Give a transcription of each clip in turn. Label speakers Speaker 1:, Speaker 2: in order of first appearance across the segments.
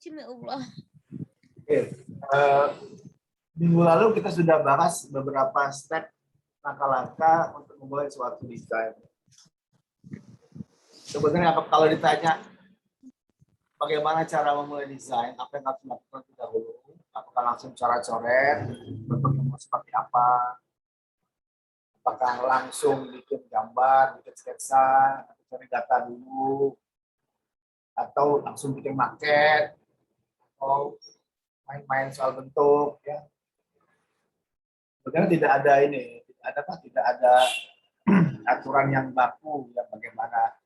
Speaker 1: Cuma Allah.
Speaker 2: Oke. Minggu lalu kita sudah bahas beberapa step langkah-langkah untuk memulai suatu desain. Sebenarnya kalau ditanya bagaimana cara memulai desain, apa yang harus dilakukan dahulu? Apakah langsung cara coret, bentuknya seperti apa? Apakah langsung bikin gambar, bikin sketsa, atau cari data dulu, atau langsung bikin maket, atau main-main soal bentuk, ya. Sebenarnya tidak ada aturan yang baku yang bagaimana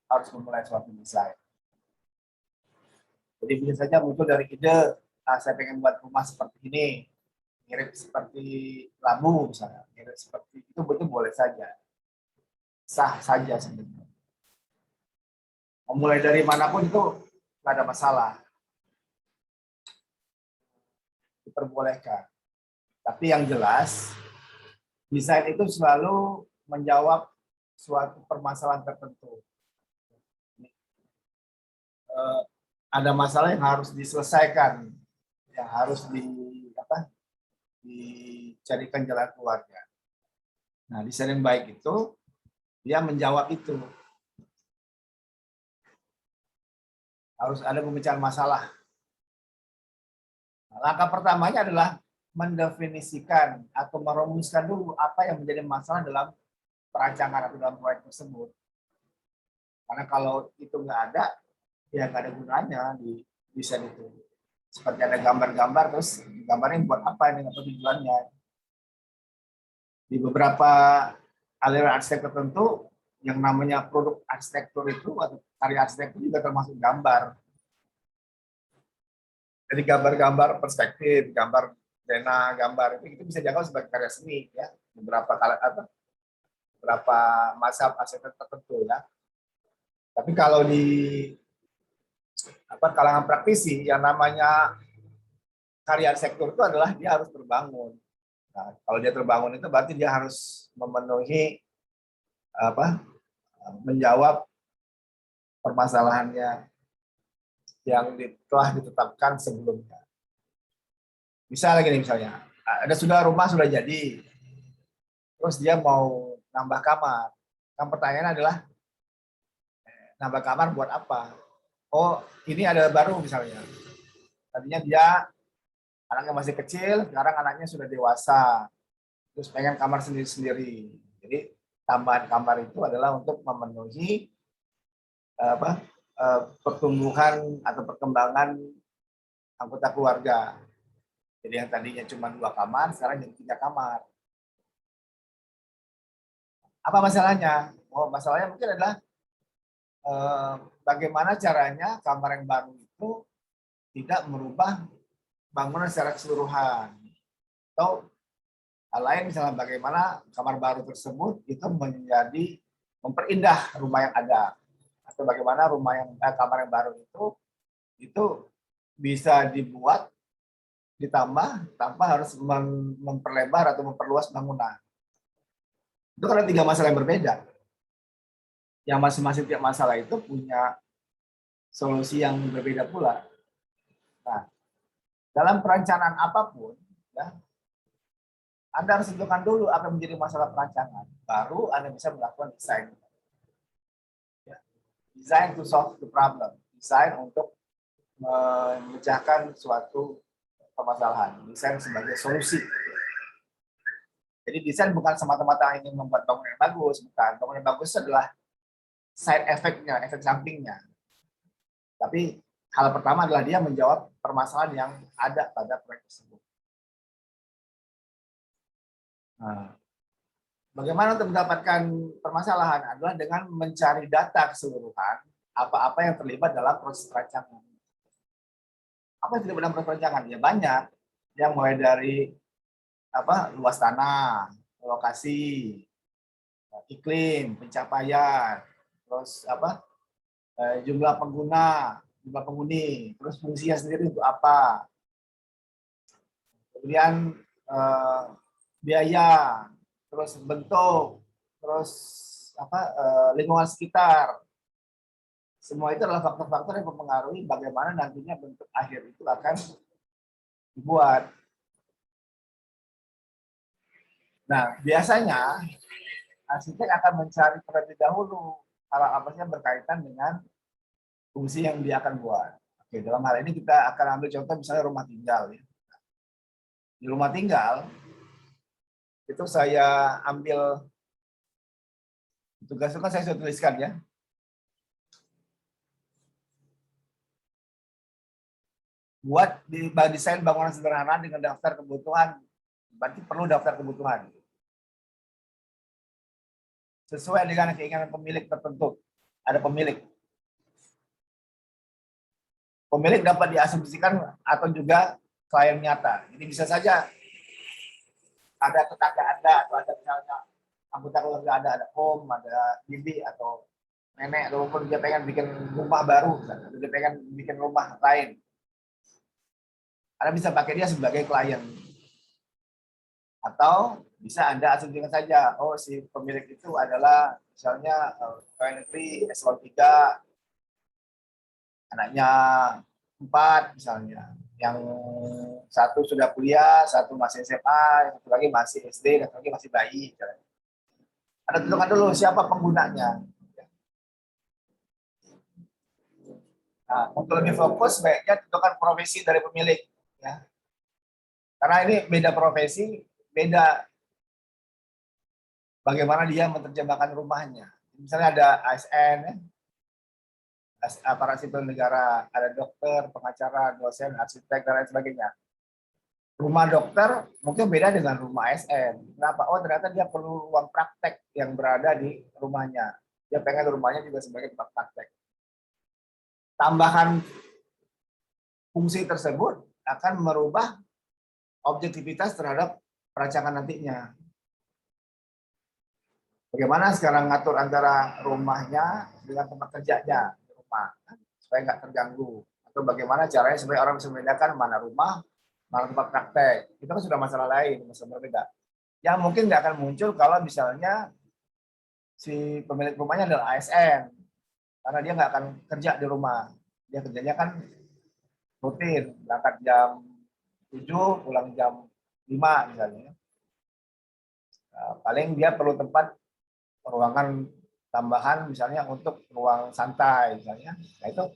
Speaker 2: harus memulai suatu desain. Jadi bisa saja muncul dari ide, saya pengen buat rumah seperti ini, mirip seperti labu misalnya, mirip seperti itu, betul boleh saja, sah saja sebenarnya. Memulai dari manapun itu nggak ada masalah, diperbolehkan. Tapi yang jelas, desain itu selalu menjawab suatu permasalahan tertentu. Ada masalah yang harus diselesaikan, yang harus dicarikan jalan keluarnya. Nah, desain yang baik itu dia menjawab itu. Harus ada pemecahan masalah. Nah, langkah pertamanya adalah mendefinisikan atau merumuskan dulu apa yang menjadi masalah dalam perancangan atau dalam proyek tersebut. Karena kalau itu nggak ada, ya nggak ada gunanya di desain itu. Seperti ada gambar-gambar, terus gambarnya buat apa ini, apa tujuannya. Di beberapa aliran arsitek tertentu, yang namanya produk arsitektur itu, atau karya arsitektur juga termasuk gambar. Jadi gambar-gambar perspektif, gambar zona, gambar itu bisa dianggap sebagai karya seni, ya. Beberapa masa arsitek tertentu, ya. Tapi kalau di kalangan praktisi, yang namanya karya arsitektur itu adalah dia harus terbangun. Nah, kalau dia terbangun itu berarti dia harus memenuhi menjawab permasalahannya yang telah ditetapkan sebelumnya. Misalnya rumah sudah jadi, terus dia mau nambah kamar. Yang pertanyaan adalah, nambah kamar buat apa? Oh, ini ada baru misalnya. Tadinya dia anaknya masih kecil, sekarang anaknya sudah dewasa, terus pengen kamar sendiri-sendiri. Jadi tambahan kamar itu adalah untuk memenuhi pertumbuhan atau perkembangan anggota keluarga. Jadi yang tadinya cuma 2 kamar, sekarang jadi 3 kamar. Apa masalahnya? Oh, masalahnya mungkin adalah bagaimana caranya kamar yang baru itu tidak merubah bangunan secara keseluruhan. Atau hal lain, misalnya bagaimana kamar baru tersebut itu memperindah rumah yang ada. Atau bagaimana kamar yang baru itu bisa dibuat, ditambah tanpa harus memperlebar atau memperluas bangunan. Itu kan ada 3 masalah yang berbeda. Yang masing-masing tiap masalah itu punya solusi yang berbeda pula. Nah, dalam perencanaan apapun, ya, Anda harus tentukan dulu apa yang menjadi masalah perancangan. Baru Anda bisa melakukan desain. Ya. Design to solve the problem. Desain untuk memecahkan suatu permasalahan. Desain sebagai solusi. Jadi desain bukan semata-mata ingin membuat bangunan yang bagus, bukan. Bangunan yang bagus adalah side effect-nya, efek sampingnya. Tapi hal pertama adalah dia menjawab permasalahan yang ada pada proyek tersebut. Nah, bagaimana untuk mendapatkan permasalahan adalah dengan mencari data keseluruhan apa-apa yang terlibat dalam proses perancangan. Apa yang terlibat dalam proses perancangan? Ya banyak. Yang mulai dari luas tanah, lokasi, iklim, pencapaian, terus jumlah pengguna, jumlah penghuni, terus fungsinya sendiri untuk apa, kemudian biaya, terus bentuk, terus lingkungan sekitar, Semua itu adalah faktor-faktor yang mempengaruhi bagaimana nantinya bentuk akhir itu akan dibuat. Nah, biasanya arsitek akan mencari terlebih dahulu hal apa sih yang berkaitan dengan fungsi yang dia akan buat. Oke, dalam hal ini kita akan ambil contoh misalnya rumah tinggal. Ya. Di rumah tinggal, itu saya ambil tugas itu kan saya sudah tuliskan ya. Buat desain bangunan sederhana dengan daftar kebutuhan, berarti perlu daftar kebutuhan. Sesuai dengan keinginan pemilik tertentu. Ada pemilik. Pemilik dapat diasumsikan atau juga klien nyata. Jadi bisa saja ada tetangga Anda atau ada misalnya anggota keluarga Anda, ada om, ada bibi atau nenek, ataupun dia pengen bikin rumah baru, atau dia pengen bikin rumah lain. Anda bisa pakai dia sebagai klien. Atau bisa Anda asumsikan saja, oh si pemilik itu adalah misalnya pegawai negeri eselon 3, anaknya 4 misalnya. Yang satu sudah kuliah, satu masih SMA, satu lagi masih SD, dan satu lagi masih bayi. Misalnya. Anda tentukan dulu siapa penggunanya. Nah, untuk lebih fokus, baiknya tentukan profesi dari pemilik. Ya. Karena ini beda profesi, beda bagaimana dia menerjemahkan rumahnya. Misalnya ada ASN, ya, aparat sipil negara, ada dokter, pengacara, dosen, arsitek, dan lain sebagainya. Rumah dokter mungkin beda dengan rumah ASN. Kenapa? Oh ternyata dia perlu ruang praktek yang berada di rumahnya. Dia pengen rumahnya juga sebagai tempat praktek. Tambahan fungsi tersebut akan merubah objektivitas terhadap perancangan nantinya. Bagaimana sekarang ngatur antara rumahnya dengan tempat kerjanya di rumah supaya nggak terganggu, atau bagaimana caranya supaya orang bisa membedakan mana rumah, mana tempat praktek. Itu kan sudah masalah lain, masalah berbeda. Yang mungkin nggak akan muncul kalau misalnya si pemilik rumahnya adalah ASN, karena dia nggak akan kerja di rumah. Dia kerjanya kan rutin, berangkat jam 7, pulang jam 5 misalnya. Nah, paling dia perlu tempat ruangan tambahan misalnya untuk ruang santai misalnya. Nah itu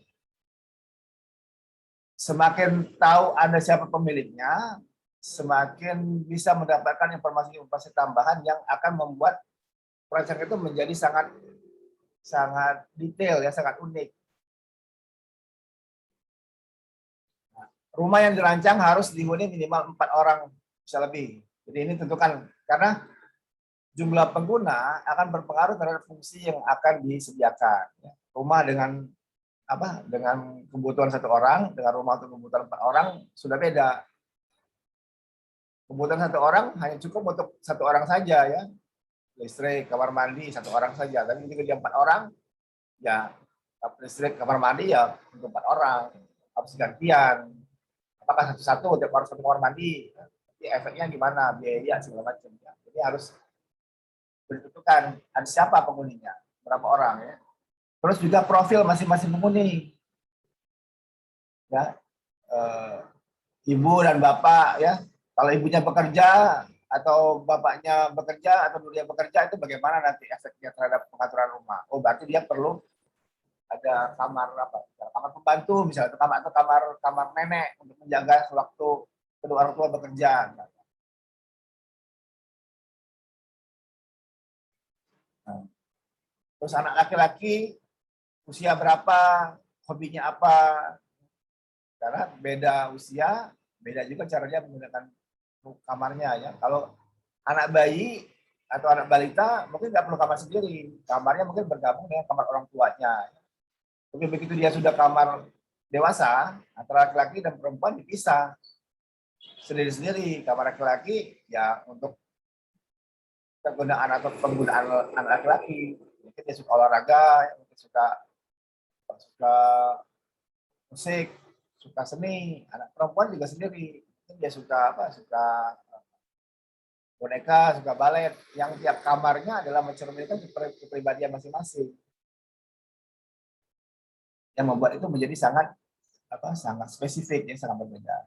Speaker 2: semakin tahu Anda siapa pemiliknya, semakin bisa mendapatkan informasi-informasi tambahan yang akan membuat perancangan itu menjadi sangat sangat detail ya, sangat unik. Nah, rumah yang dirancang harus dihuni minimal 4 orang bisa lebih. Jadi ini tentukan karena jumlah pengguna akan berpengaruh terhadap fungsi yang akan disediakan. Rumah dengan kebutuhan 1 orang, dengan rumah untuk kebutuhan 4 orang sudah beda. Kebutuhan 1 orang hanya cukup untuk 1 orang saja ya, listrik, kamar mandi 1 orang saja. Tapi ketika dia 4 orang, ya listrik, kamar mandi ya untuk 4 orang, harus gantian. Apakah satu-satu tiap orang 1 kamar mandi? Jadi efeknya gimana? Biaya segala macam. Ya. Jadi harus ditentukan ada siapa penghuninya, berapa orang ya. Terus juga profil masing-masing penghuni. Ya, ibu dan bapak ya. Kalau ibunya bekerja atau bapaknya bekerja atau dia bekerja itu bagaimana nanti efeknya terhadap pengaturan rumah? Oh berarti dia perlu ada kamar apa? Kamar pembantu misalnya atau kamar nenek untuk menjaga sewaktu kedua orang tua bekerja. Nah, terus anak laki-laki usia berapa, hobinya apa? Karena beda usia, beda juga caranya menggunakan kamarnya ya. Kalau anak bayi atau anak balita mungkin nggak perlu kamar sendiri, kamarnya mungkin bergabung dengan kamar orang tuanya. Tapi begitu dia sudah kamar dewasa, antara laki-laki dan perempuan dipisah sendiri-sendiri. Kamar laki-laki ya untuk kegunaan atau penggunaan anak laki-laki. Mungkin dia suka olahraga, mungkin suka musik, suka seni. Anak perempuan juga sendiri. Mungkin dia suka apa? Suka boneka, suka balet. Yang tiap kamarnya adalah mencerminkan kepribadian masing-masing. yang membuat itu menjadi sangat sangat spesifik, ya, sangat berbeda.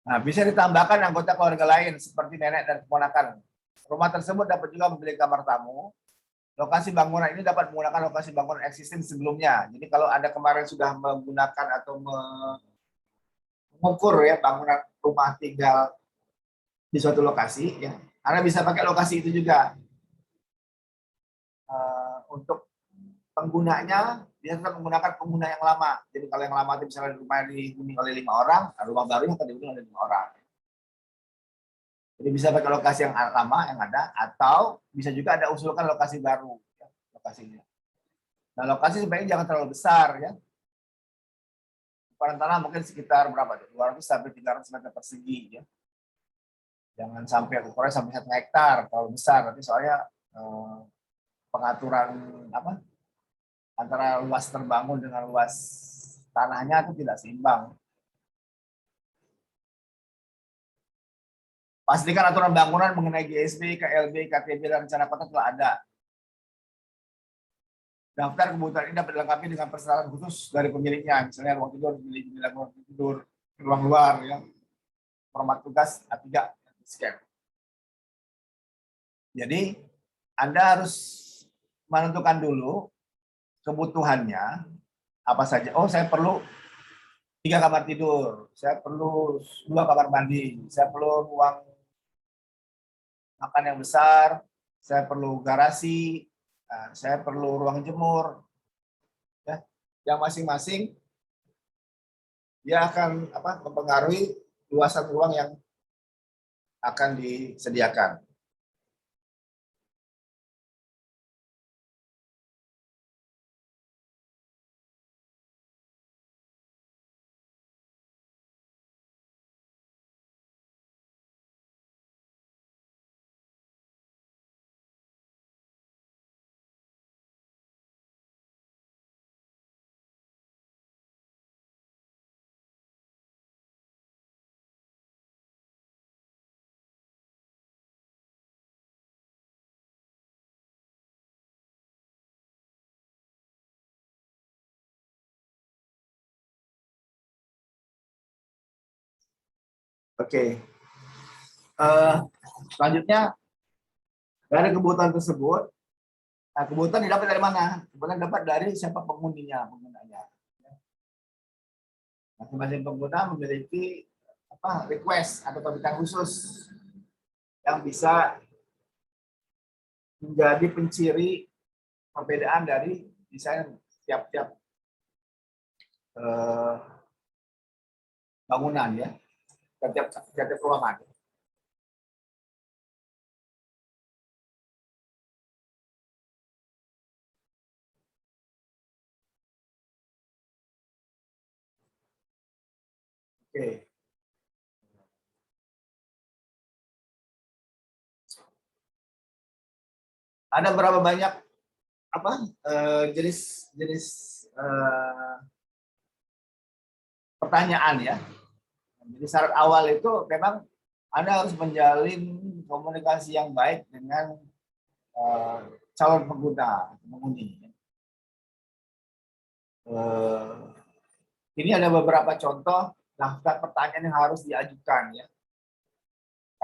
Speaker 2: Nah, bisa ditambahkan anggota keluarga lain seperti nenek dan keponakan. Rumah tersebut dapat juga memiliki kamar tamu. Lokasi bangunan ini dapat menggunakan lokasi bangunan existing sebelumnya. Jadi kalau ada kemarin sudah menggunakan atau mengukur ya bangunan rumah tinggal di suatu lokasi, ya, Anda bisa pakai lokasi itu juga. Untuk penggunanya dia tetap menggunakan pengguna yang lama. Jadi kalau yang lama itu misalnya rumah dihuni oleh 5 orang, rumah baru yang akan dihuni oleh 5 orang. Jadi bisa pakai lokasi yang lama yang ada, atau bisa juga ada usulkan lokasi baru, ya, lokasinya. Nah, lokasi sebaiknya jangan terlalu besar, ya. Ukuran tanah mungkin sekitar berapa tuh? 200 sampai 300 meter persegi, ya. Jangan sampai ukurannya sampai 1 hektar, terlalu besar. Nanti soalnya pengaturan antara luas terbangun dengan luas tanahnya itu tidak seimbang. Pastikan aturan bangunan mengenai GSB, KLB, KTB, dan rencana kota telah ada. Daftar kebutuhan ini dapat dilengkapi dengan persyaratan khusus dari pemiliknya, misalnya ruang tidur, ruang tidur, ruang luar, ya. Format tugas A3, scan. Jadi Anda harus menentukan dulu kebutuhannya apa saja. Oh, saya perlu 3 kamar tidur, saya perlu 2 kamar mandi, saya perlu ruang makan yang besar, saya perlu garasi, saya perlu ruang jemur, ya. Yang masing-masing dia akan mempengaruhi luasan ruang yang akan disediakan. Oke. Selanjutnya dari kebutuhan tersebut, kebutuhan didapat dari mana? Kebutuhan dapat dari siapa penggunanya. Masing-masing pengguna memiliki request atau permintaan khusus yang bisa menjadi penciri perbedaan dari desain tiap-tiap bangunan, ya, tiap ruangan. Oke. Ada berapa banyak jenis pertanyaan, ya. Jadi syarat awal itu memang Anda harus menjalin komunikasi yang baik dengan calon penghuni. Ini ada beberapa contoh daftar pertanyaan yang harus diajukan, ya.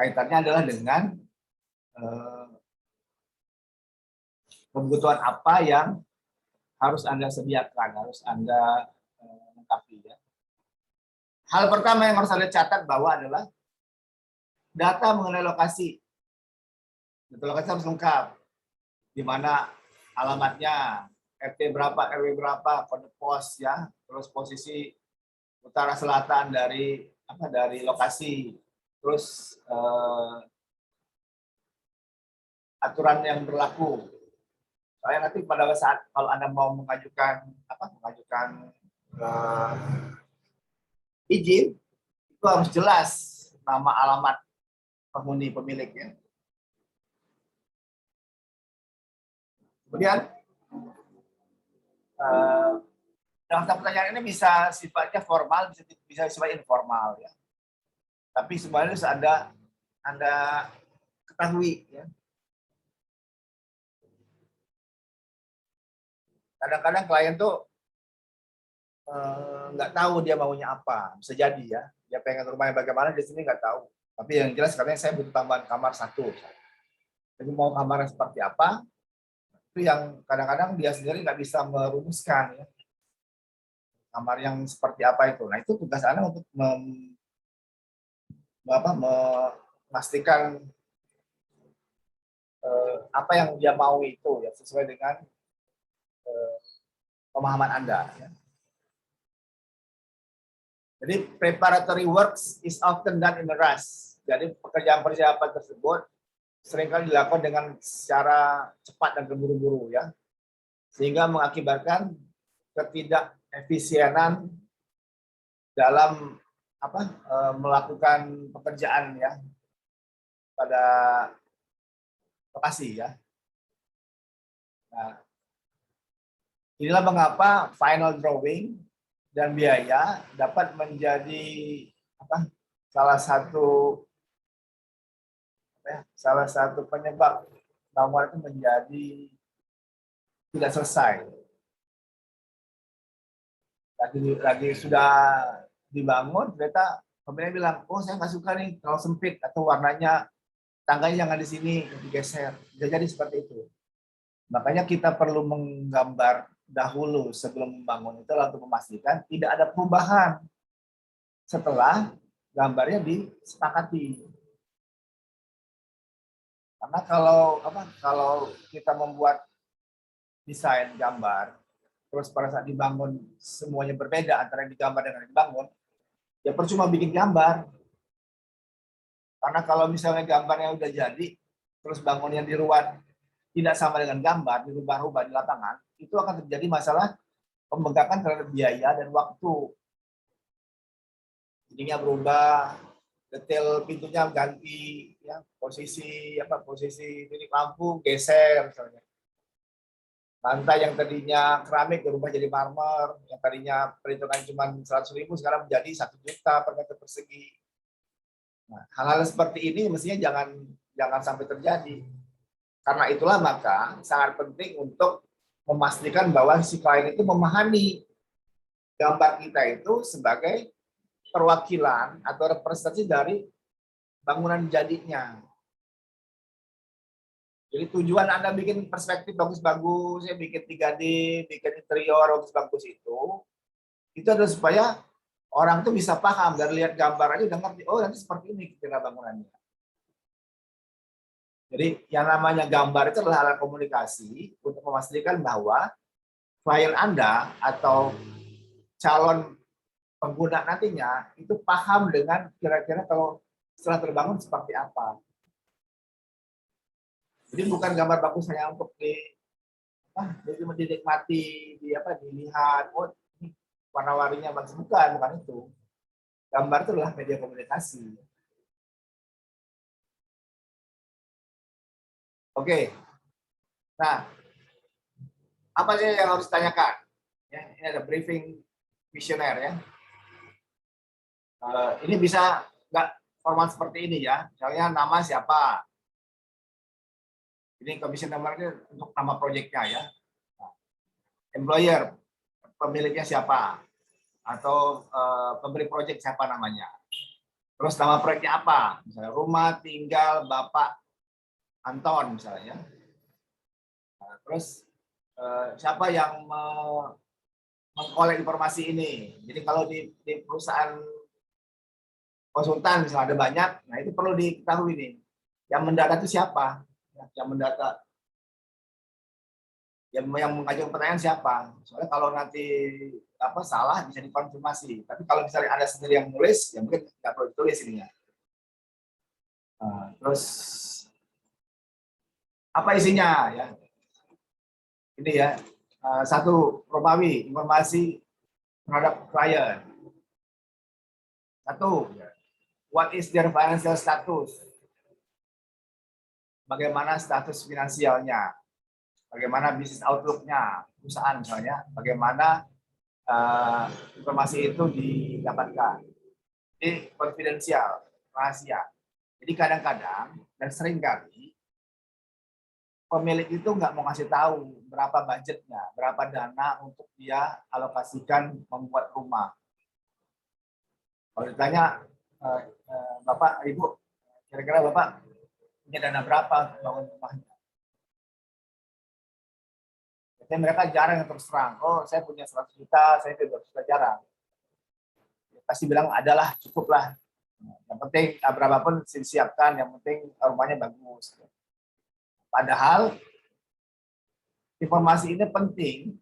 Speaker 2: Kaitannya adalah dengan kebutuhan apa yang harus Anda sediakan, harus Anda lengkapi, ya. Hal pertama yang harus Anda catat bahwa adalah data mengenai lokasi. Data lokasi harus lengkap. Di mana alamatnya, RT berapa, RW berapa, kode pos, ya. Terus posisi utara selatan dari lokasi. Terus aturan yang berlaku. Soalnya nanti pada saat kalau Anda mau mengajukan izin, itu harus jelas nama alamat penghuni pemiliknya. Kemudian daftar pertanyaan ini bisa sifatnya formal, bisa sifat informal, ya. Tapi sebenarnya harus Anda ketahui, ya. kadang-kadang klien tuh nggak tahu dia maunya apa, bisa jadi ya, dia pengen rumahnya bagaimana di sini nggak tahu. Tapi yang jelas katanya saya butuh tambahan kamar 1. Jadi mau kamarnya seperti apa, itu yang kadang-kadang dia sendiri nggak bisa merumuskan ya. Kamar yang seperti apa itu. Nah itu tugas Anda untuk memastikan apa yang dia mau itu ya sesuai dengan pemahaman Anda. Ya. Jadi preparatory works is often done in a rush. Jadi pekerjaan persiapan tersebut seringkali dilakukan dengan secara cepat dan terburu-buru ya, sehingga mengakibatkan ketidakefisienan dalam melakukan pekerjaan ya pada lokasi ya. Nah, inilah mengapa final drawing dan biaya dapat menjadi salah satu penyebab bangunan itu menjadi tidak selesai. Lagi sudah dibangun, ternyata pemilik bilang, oh saya nggak suka nih kalau sempit atau warnanya tangganya jangan di sini, digeser. Bisa jadi seperti itu. Makanya kita perlu menggambar dahulu sebelum membangun itu untuk memastikan tidak ada perubahan setelah gambarnya disepakati. Karena kalau kita membuat desain gambar, terus pada saat dibangun semuanya berbeda antara yang digambar dengan yang dibangun, ya percuma bikin gambar. Karena kalau misalnya gambarnya udah jadi, terus bangunnya diruat tidak sama dengan gambar, dirubah-rubah di lapangan, itu akan terjadi masalah pembengkakan terhadap biaya dan waktu. Jadinya berubah, detail pintunya ganti, ya, posisi titik lampu geser misalnya. Lantai yang tadinya keramik berubah jadi marmer, yang tadinya perhitungan cuma 100.000 sekarang menjadi 1 juta per meter persegi. Nah, hal-hal seperti ini mestinya jangan sampai terjadi. Karena itulah maka sangat penting untuk memastikan bahwa si klien itu memahami gambar kita itu sebagai perwakilan atau representasi dari bangunan jadinya. Jadi tujuan Anda bikin perspektif bagus-bagus, ya bikin 3D, bikin interior bagus-bagus itu adalah supaya orang tuh bisa paham dari lihat gambar aja udah ngerti, oh nanti seperti ini kira bangunannya. Jadi yang namanya gambar itu adalah alat komunikasi untuk memastikan bahwa klien Anda atau calon pengguna nantinya itu paham dengan kira-kira kalau setelah terbangun seperti apa. Jadi bukan gambar bagus hanya untuk dinikmati, dilihat, oh ini warna-warninya bagus, bukan itu. Gambar itu adalah media komunikasi. Oke. Nah, apa sih yang harus ditanyakan? Ya, ini ada briefing visioner ya. Ini bisa nggak format seperti ini ya. Misalnya nama siapa. Ini commission number ini untuk nama proyeknya ya. Employer, pemiliknya siapa. Atau pemberi proyek siapa namanya. Terus nama proyeknya apa? Misalnya rumah tinggal Bapak Anton misalnya. Nah, terus siapa yang mengkolek informasi ini? Jadi kalau di perusahaan konsultan misalnya ada banyak, nah itu perlu diketahui nih. Yang mendata itu siapa? Yang mendata, yang mengajukan pertanyaan siapa? Soalnya kalau nanti salah bisa dikonfirmasi. Tapi kalau misalnya ada sendiri yang nulis, ya mungkin nggak perlu ditulis ininya. Nah, terus apa isinya ya? Ini ya, satu Romawi, informasi terhadap klien. Satu, what is their financial status? Bagaimana status finansialnya? Bagaimana bisnis outlook-nya perusahaan misalnya? Bagaimana informasi itu didapatkan? Ini konfidensial, rahasia. Jadi kadang-kadang dan seringkali pemilik itu nggak mau kasih tahu berapa budgetnya, berapa dana untuk dia alokasikan membuat rumah. Kalau ditanya, Bapak, Ibu, kira-kira Bapak punya dana berapa untuk bangun rumahnya? Jadi mereka jarang yang terus terang, oh saya punya 100 juta, saya punya 200 juta, jarang. Pasti bilang adalah cukup lah. Yang penting berapapun disiapkan, yang penting rumahnya bagus. Padahal informasi ini penting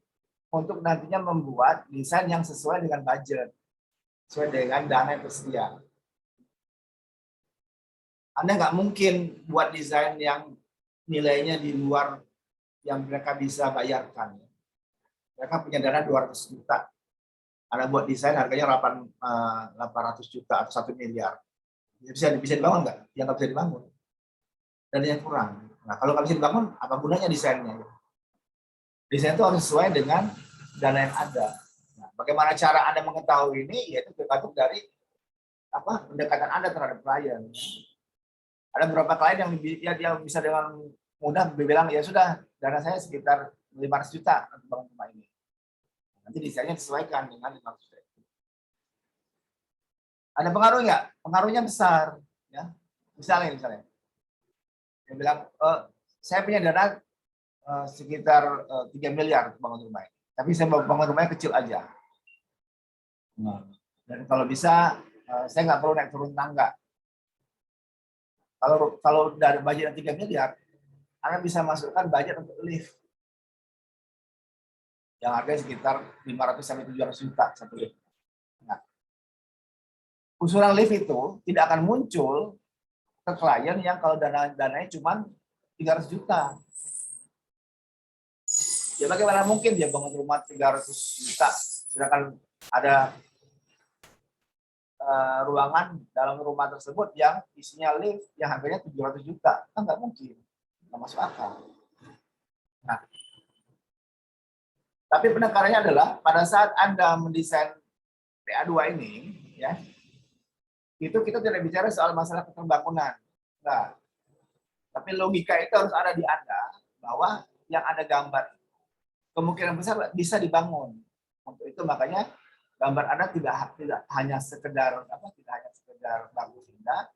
Speaker 2: untuk nantinya membuat desain yang sesuai dengan budget, sesuai dengan dana yang tersedia. Anda nggak mungkin buat desain yang nilainya di luar yang mereka bisa bayarkan. Mereka punya dana 200 juta. Anda buat desain harganya 800 juta atau 1 miliar. Bisa dibangun nggak? Yang nggak bisa dibangun. Dan yang kurang. Nah, kalau nggak bisa dibangun, apa gunanya desainnya? Desain itu harus sesuai dengan dana yang ada. Nah, bagaimana cara Anda mengetahui ini? Yaitu tergantung dari pendekatan Anda terhadap klien. Ada beberapa klien yang dia bisa dengan mudah bilang, ya sudah, dana saya sekitar 500 juta untuk bangun rumah ini. Nanti desainnya disesuaikan dengan 500 juta. Ada pengaruh nggak? Pengaruhnya besar. Ya. Misalnya. Dia bilang, saya punya dana sekitar 3 miliar untuk bangun rumah ini. Tapi saya mau bangun rumahnya kecil aja. Nah, dan kalau bisa, saya nggak perlu naik turun tangga. Kalau dari budget 3 miliar, Anda bisa masukkan budget untuk lift. Yang harganya sekitar 500 sampai 700 juta satu lift. Nah, usulan lift itu tidak akan muncul ke klien yang kalau dananya cuma 300 juta. Ya bagaimana mungkin dia bangun rumah 300 juta, sedangkan ada ruangan dalam rumah tersebut yang isinya lift yang harganya 700 juta. Kan nggak mungkin. Nggak masuk akal. Nah, tapi penekarannya adalah pada saat Anda mendesain PA2 ini, ya, itu kita tidak bicara soal masalah keterbangunan. Nah, tapi logika itu harus ada di Anda bahwa yang Anda gambar kemungkinan besar bisa dibangun. Untuk itu makanya gambar Anda tidak hanya sekedar bagus indah,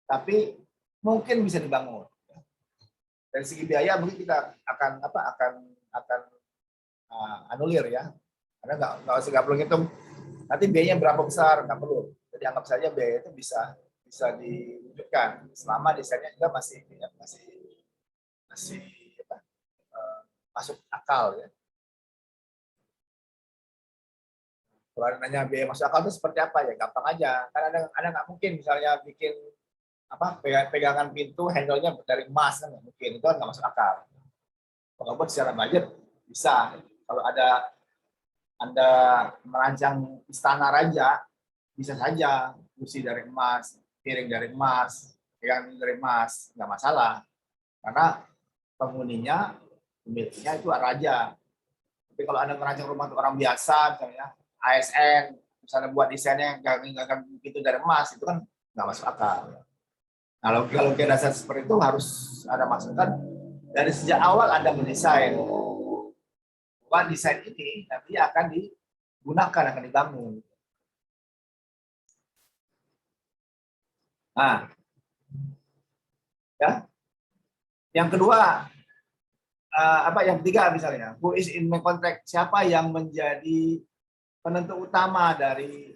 Speaker 2: tapi mungkin bisa dibangun. Dari segi biaya mungkin kita akan anulir ya, karena nggak perlu hitung nanti biayanya berapa besar, nggak perlu. Jadi anggap saja biaya itu bisa diwujudkan selama desainnya juga masih masuk akal ya. Kalau nanya biaya masuk akal itu seperti apa ya, gampang aja. Karena ada nggak mungkin misalnya bikin pegangan pintu handle-nya dari emas, kan nggak mungkin, itu kan nggak masuk akal. Kalau buat secara budget bisa. Kalau Anda merancang istana raja, bisa saja kursi dari emas, piring dari emas, pegangan dari emas, nggak masalah. Karena penghuninya, pemiliknya itu raja. Tapi kalau Anda merancang rumah untuk orang biasa, misalnya ASN, misalnya buat desainnya nggak begitu dari emas, itu kan nggak masuk akal. Nah, kalau dasar seperti itu harus ada masukan dari sejak awal Anda mendesain bahwa desain ini nanti akan digunakan, akan dibangun. Nah, ya, yang kedua, yang ketiga misalnya, who is in my contract, siapa yang menjadi penentu utama dari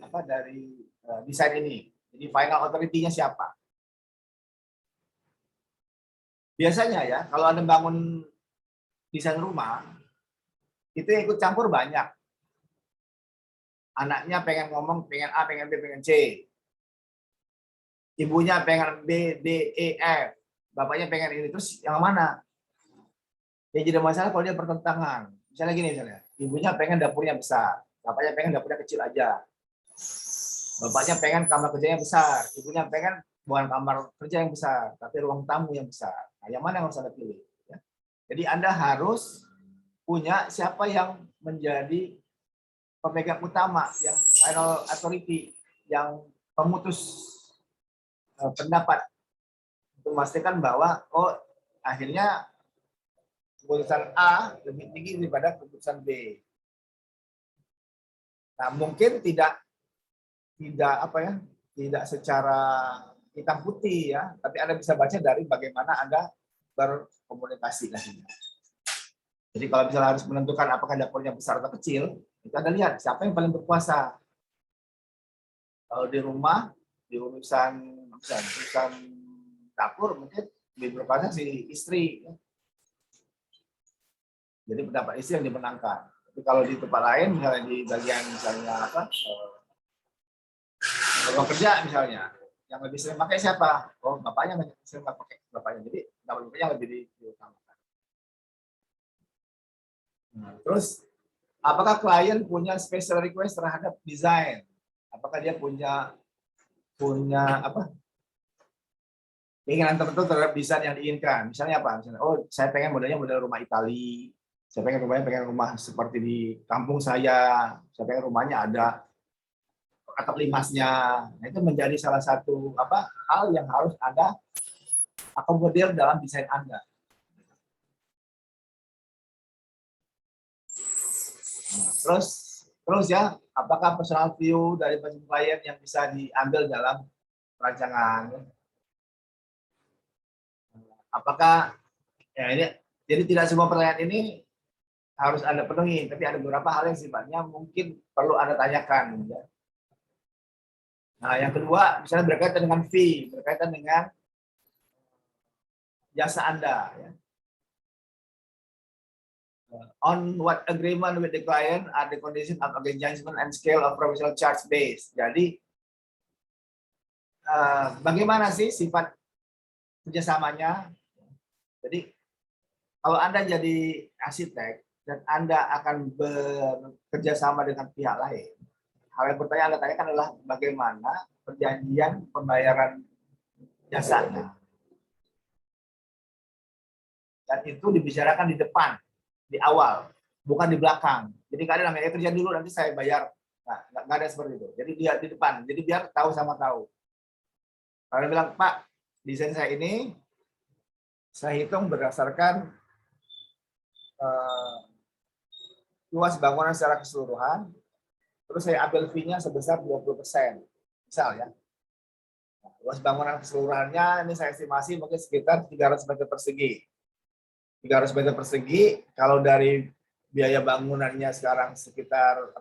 Speaker 2: desain ini? Jadi final authority-nya siapa? Biasanya ya, kalau Anda bangun desain rumah, itu yang ikut campur banyak. Anaknya pengen ngomong, pengen A, pengen B, pengen C. Ibunya pengen B, D, E, F. Bapaknya pengen ini. Terus yang mana? Ya jadi masalah kalau dia bertentangan. Misalnya gini, ibunya pengen dapurnya besar. Bapaknya pengen dapurnya kecil aja. Bapaknya pengen kamar kerjanya besar. Ibunya pengen bukan kamar kerja yang besar, tapi ruang tamu yang besar. Nah, yang mana yang harus Anda pilih? Ya. Jadi Anda harus punya siapa yang menjadi pemegang utama, yang final authority, yang pemutus pendapat untuk memastikan bahwa akhirnya keputusan A lebih tinggi daripada keputusan B. Nah, mungkin tidak apa ya, tidak secara hitam putih ya, tapi Anda bisa baca dari bagaimana Anda berkomunikasi nantinya. Jadi kalau misalnya harus menentukan apakah dapurnya besar atau kecil, itu Anda lihat siapa yang paling berkuasa. Kalau di rumah, di urusan dapur mungkin lebih berkuasa si istri. Jadi pendapat istri yang dimenangkan. Tapi kalau di tempat lain, misalnya di bagian misalnya ruang kerja misalnya, yang lebih sering pakai siapa? Oh, bapaknya sering pakai bapaknya. Jadi pendapat bapaknya lebih diutamakan. Nah, terus apakah klien punya special request terhadap desain? Apakah dia punya keinginan tertentu terhadap desain yang diinginkan? Misalnya apa? Misalnya, oh saya pengen modelnya model rumah Itali, saya pengen rumah seperti di kampung saya pengen rumahnya ada atap limasnya. Nah, itu menjadi salah satu hal yang harus Anda akomodir dalam desain Anda. Terus ya, apakah personal view dari masing klien yang bisa diambil dalam perancangan? Apakah ya ini, jadi tidak semua pertanyaan ini harus Anda penuhi, tapi ada beberapa hal yang sifatnya mungkin perlu Anda tanyakan. Ya. Nah, yang kedua, misalnya berkaitan dengan fee, berkaitan dengan jasa Anda. Ya. On what agreement with the client are the condition of arrangement and scale of provisional charge base. Jadi, bagaimana sih sifat kerjasamanya? Jadi, kalau Anda jadi arsitek dan Anda akan bekerja sama dengan pihak lain, hal yang pertama Anda tanyakan adalah bagaimana perjanjian pembayaran jasanya. Dan itu dibicarakan di depan, di awal, bukan di belakang. Jadi kalian namanya kerja dulu nanti saya bayar. Nah, nggak ada seperti itu. Jadi dia di depan. Jadi biar tahu sama tahu. Kalian bilang, Pak, desain saya ini saya hitung berdasarkan luas bangunan secara keseluruhan, terus saya ambil fee-nya sebesar 20%. Misal ya. Nah, luas bangunan keseluruhannya ini saya estimasi mungkin sekitar 300 meter persegi. 300 meter persegi, kalau dari biaya bangunannya sekarang sekitar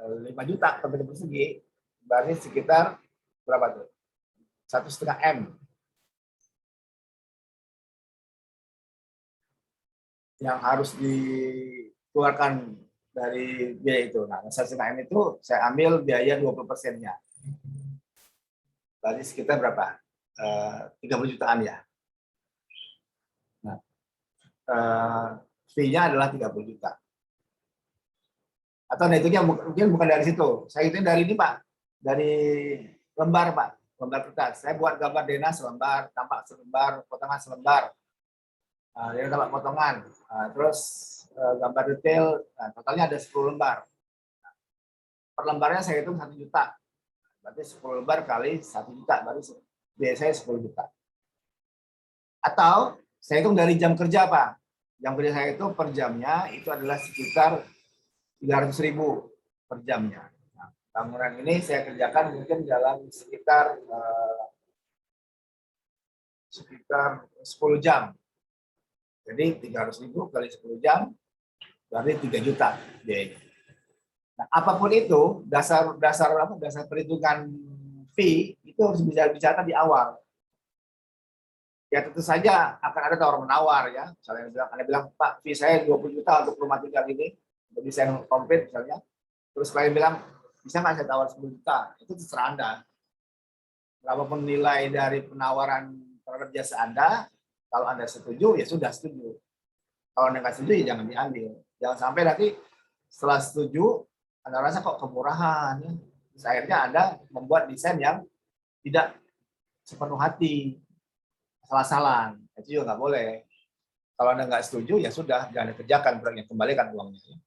Speaker 2: 5 juta per meter persegi, berarti sekitar berapa tuh? 1,5 M. Yang harus dikeluarkan dari biaya itu. Nah, 1,5 M itu saya ambil biaya 20%-nya. Berarti sekitar berapa? 30 jutaan ya. Nah, fee-nya adalah 30 juta. Atau nihitungnya mungkin bukan dari situ. Saya hitung dari ini, Pak. Dari lembar, Pak. Lembar kertas. Saya buat gambar denah selembar, tampak selembar, potongan selembar. Dari tampak potongan. Terus gambar detail, totalnya ada 10 lembar. Per lembarnya saya hitung 1 juta. Berarti 10 lembar kali 1 juta, baru biaya saya 10 juta. Atau saya hitung dari jam kerja, Pak. Jam kerja saya itu per jamnya itu adalah sekitar 300.000 per jamnya. Nah, bangunan ini saya kerjakan mungkin dalam sekitar 10 jam. Jadi 300.000 kali 10 jam berarti 3 juta biayanya. Nah, apapun itu dasar perhitungan fee itu harus bisa bicara di awal. Ya tentu saja akan ada tawar menawar ya. Misalnya Anda bilang, Pak, fee saya 20 juta untuk rumah tinggal ini, untuk desain komplit misalnya. Terus klien bilang, bisa nggak saya tawar 10 juta? Itu terserah Anda. Berapapun nilai dari penawaran terhadap jasa Anda, kalau Anda setuju, ya sudah setuju. Kalau Anda nggak setuju, ya jangan diambil. Jangan sampai nanti setelah setuju, Anda rasa kok kemurahan. Ya. Terus akhirnya Anda membuat desain yang tidak sepenuh hati. Salah-salah. Itu juga nggak boleh. Kalau Anda nggak setuju, ya sudah, jangan dikerjakan proyeknya, kembalikan uangnya.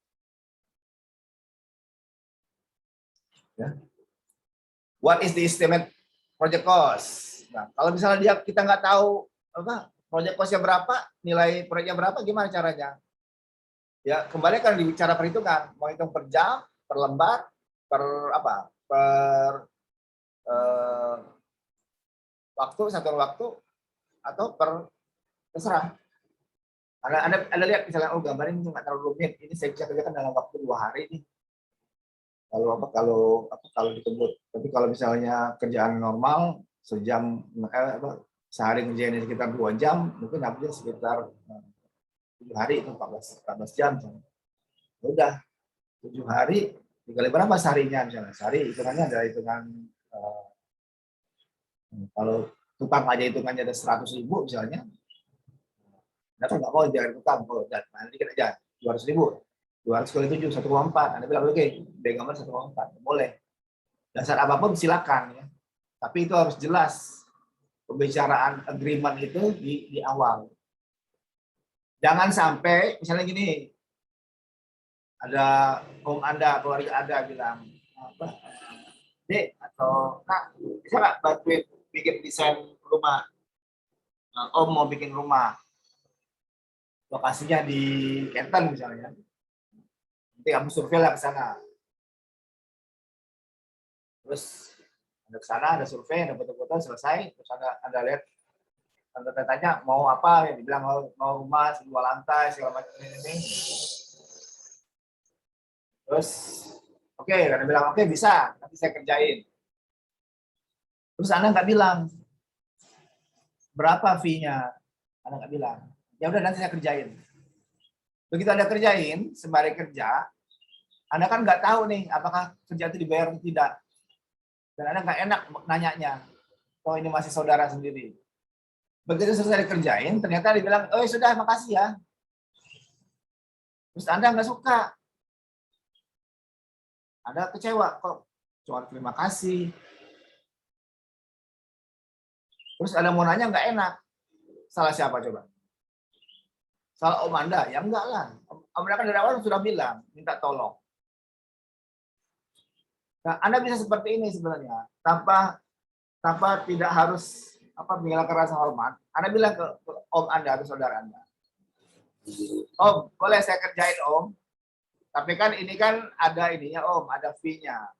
Speaker 2: Ya. What is the estimate project cost? Nah, kalau misalnya kita nggak tahu Proyek kosnya berapa, nilai proyeknya berapa, gimana caranya? Ya kembali kan di cara perhitungan, mau hitung per jam, per lembar, per apa, per eh, waktu, satuan waktu, atau per terserah. Anda lihat misalnya, oh gambar ini nggak terlalu rumit, ini saya bisa kerjakan dalam waktu 2 hari nih. Kalau dikebut. Tapi kalau misalnya kerjaan normal sejam, sehari kerjain sekitar 2 jam, mungkin habisnya sekitar 7 hari itu 14 jam. Udah 7 hari dikali berapa seharinya, misalnya sehari hitungannya ada hitungan, kalau tukang aja hitungannya ada 100.000 misalnya, Anda kan nggak mau jangan tukang, kalau nanti dikit aja 200.000, 200 kali 7 1,4, Anda bilang oke, gambar 1,4 boleh, dasar apapun silakan ya, tapi itu harus jelas pembicaraan agreement itu di awal. Jangan sampai misalnya gini, ada Anda, keluarga Anda bilang apa, Dek atau Kak, bisa nggak bantuin bikin desain rumah? Om mau bikin rumah, lokasinya di Kenten misalnya. Nanti kamu survei lah ke sana. Terus Anda ke sana, ada survei, ada foto-foto, selesai. Terus Anda lihat, Anda tanya mau apa, ya dibilang mau rumah 2 lantai, segala macam ini. Terus oke, Anda bilang oke bisa, nanti saya kerjain. Terus Anda nggak bilang berapa fee-nya, Anda nggak bilang. Ya udah nanti saya kerjain. Begitu Anda kerjain, sembari kerja, Anda kan nggak tahu nih apakah kerja itu dibayar atau tidak. Dan Anda nggak enak nanyanya. Oh ini masih saudara sendiri. Begitu selesai dikerjain, ternyata dibilang, oh ya sudah makasih ya. Terus Anda nggak suka. Anda kecewa, kok cuma terima kasih. Terus Anda mau nanya nggak enak. Salah siapa coba? Salah Om Anda? Ya enggak lah. Om Anda kan dari awal sudah bilang, minta tolong. Nah, Anda bisa seperti ini sebenarnya, tanpa tidak harus menghilangkan rasa hormat. Anda bilang ke Om Anda atau saudara Anda, Om, boleh saya kerjain Om, tapi kan ini kan ada ininya Om, ada fee-nya.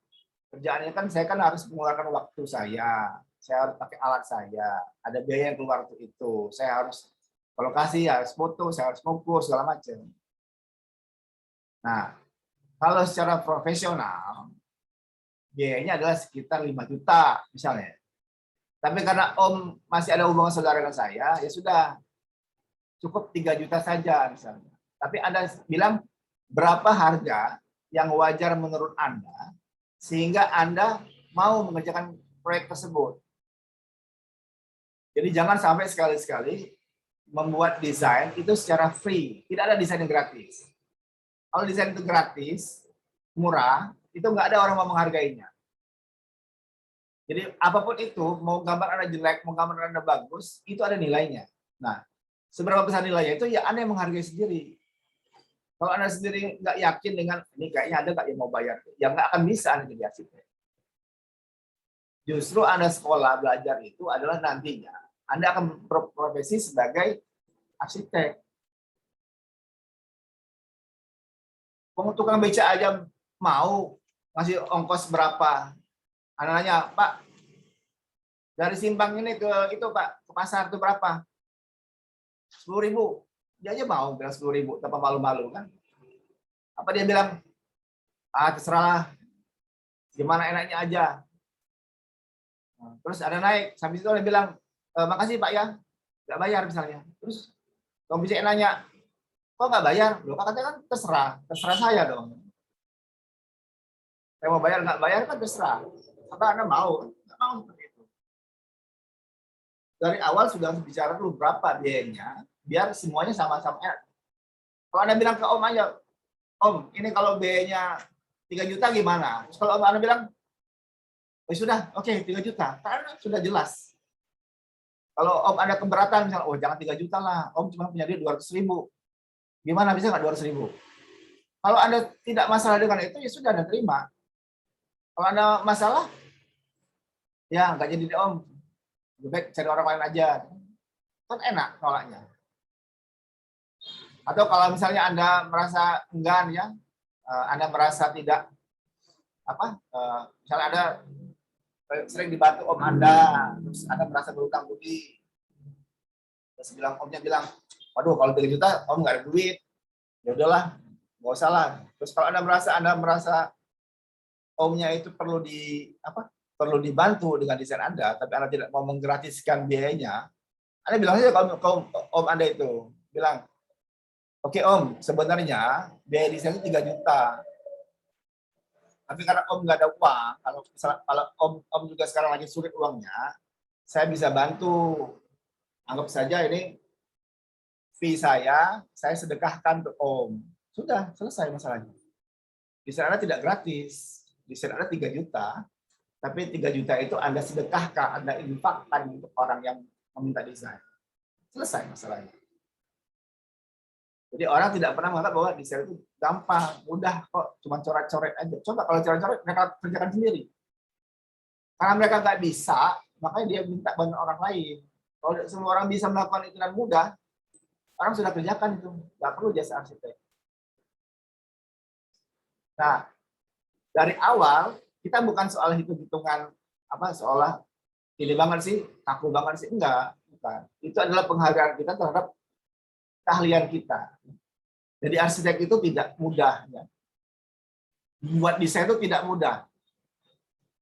Speaker 2: Kerjaannya kan saya kan harus mengeluarkan waktu saya harus pakai alat saya, ada biaya yang keluar untuk itu, saya harus ke lokasi, harus foto, saya harus mengukur segala macam. Nah, kalau secara profesional biayanya adalah sekitar 5 juta misalnya. Tapi karena Om masih ada hubungan saudara dengan saya, ya sudah cukup 3 juta saja misalnya. Tapi Anda bilang berapa harga yang wajar menurut Anda sehingga Anda mau mengerjakan proyek tersebut. Jadi jangan sampai sekali-sekali membuat desain itu secara free. Tidak ada desain yang gratis. Kalau desain itu gratis, murah, itu nggak ada orang mau menghargainya. Jadi apapun itu, mau gambar Anda jelek, mau gambar Anda bagus, itu ada nilainya. Nah, seberapa besar nilainya itu ya Anda yang menghargai sendiri. Kalau Anda sendiri nggak yakin dengan ini kayaknya ada nggak yang mau bayar, ya nggak akan bisa Anda jadi arsitek. Justru Anda sekolah belajar itu adalah nantinya Anda akan berprofesi sebagai arsitek. Tukang beca aja mau ngasih ongkos berapa? Anda nanya, Pak, dari Simpang ini ke itu Pak, ke pasar itu berapa? 10.000. Dia aja mau bilang 10.000, tanpa malu-malu kan? Apa dia bilang? Terserah, gimana enaknya aja. Terus ada naik, sampai itu dia bilang, makasih Pak ya, nggak bayar misalnya. Terus kalau bisa nanya, kok nggak bayar? Loh, katanya kan terserah saya dong. Saya mau bayar nggak bayar kan terserah. Apa Anda mau? Nggak mau seperti itu. Dari awal sudah harus bicara dulu berapa biayanya, biar semuanya sama-sama enak. Kalau Anda bilang ke Om aja, Om, ini kalau biayanya 3 juta gimana? Terus kalau Om Anda bilang, oh sudah, oke, 3 juta. Karena sudah jelas. Kalau Om Anda keberatan, misalnya, oh jangan 3 juta lah, Om cuma punya duit 200.000. Gimana bisa nggak 200.000? Kalau Anda tidak masalah dengan itu, ya sudah Anda terima. Kalau Anda masalah, ya nggak jadi Om. Lebih baik cari orang lain aja. kan enak nolaknya. Atau kalau misalnya Anda merasa enggan ya, Anda merasa tidak misalnya Anda sering dibantu om Anda, terus Anda merasa berutang budi, terus omnya bilang, waduh kalau 3 juta om nggak ada duit, ya udahlah, nggak usah lah. Terus kalau Anda merasa omnya itu perlu dibantu dengan desain Anda, tapi Anda tidak mau menggratiskan biayanya, Anda bilang saja kalau om Anda itu bilang, oke om, sebenarnya biaya desain itu 3 juta. Tapi karena om nggak ada uang, kalau om juga sekarang lagi sulit uangnya, saya bisa bantu. Anggap saja ini fee saya sedekahkan ke om. Sudah, selesai masalahnya. Desain Anda tidak gratis. Desain Anda 3 juta, tapi 3 juta itu Anda sedekahkan, Anda infakkan untuk orang yang meminta desain. Selesai masalahnya. Jadi orang tidak pernah menganggap bahwa desain itu gampang, mudah kok, cuma coret-coret aja. Coba kalau coret-coret mereka kerjakan sendiri. Karena mereka nggak bisa, makanya dia minta bantuan orang lain. Kalau semua orang bisa melakukan itu dengan mudah, orang sudah kerjakan itu, nggak perlu jasa arsitek. Nah, dari awal kita bukan soal hitung-hitungan seolah ini banget sih, kaku banget sih, enggak, bukan. Itu adalah penghargaan kita terhadap keahlian kita. Jadi arsitek itu tidak mudah. Ya. Buat desain itu tidak mudah.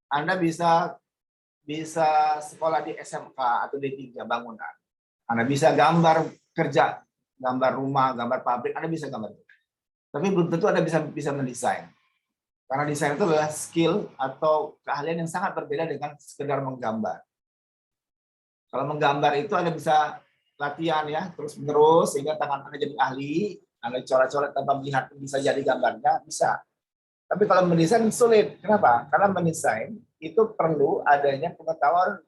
Speaker 2: Anda bisa sekolah di SMK atau D3 bangunan. Anda bisa gambar kerja, gambar rumah, gambar pabrik, Anda bisa gambar. Tapi belum tentu Anda bisa mendesain. Karena desain itu adalah skill atau keahlian yang sangat berbeda dengan sekedar menggambar. Kalau menggambar itu Anda bisa latihan ya, terus menerus sehingga tangan Anda jadi ahli, Anda coret-coret tanpa melihat bisa jadi gambarnya, bisa. Tapi kalau mendesain sulit. Kenapa? Karena mendesain itu perlu adanya pengetahuan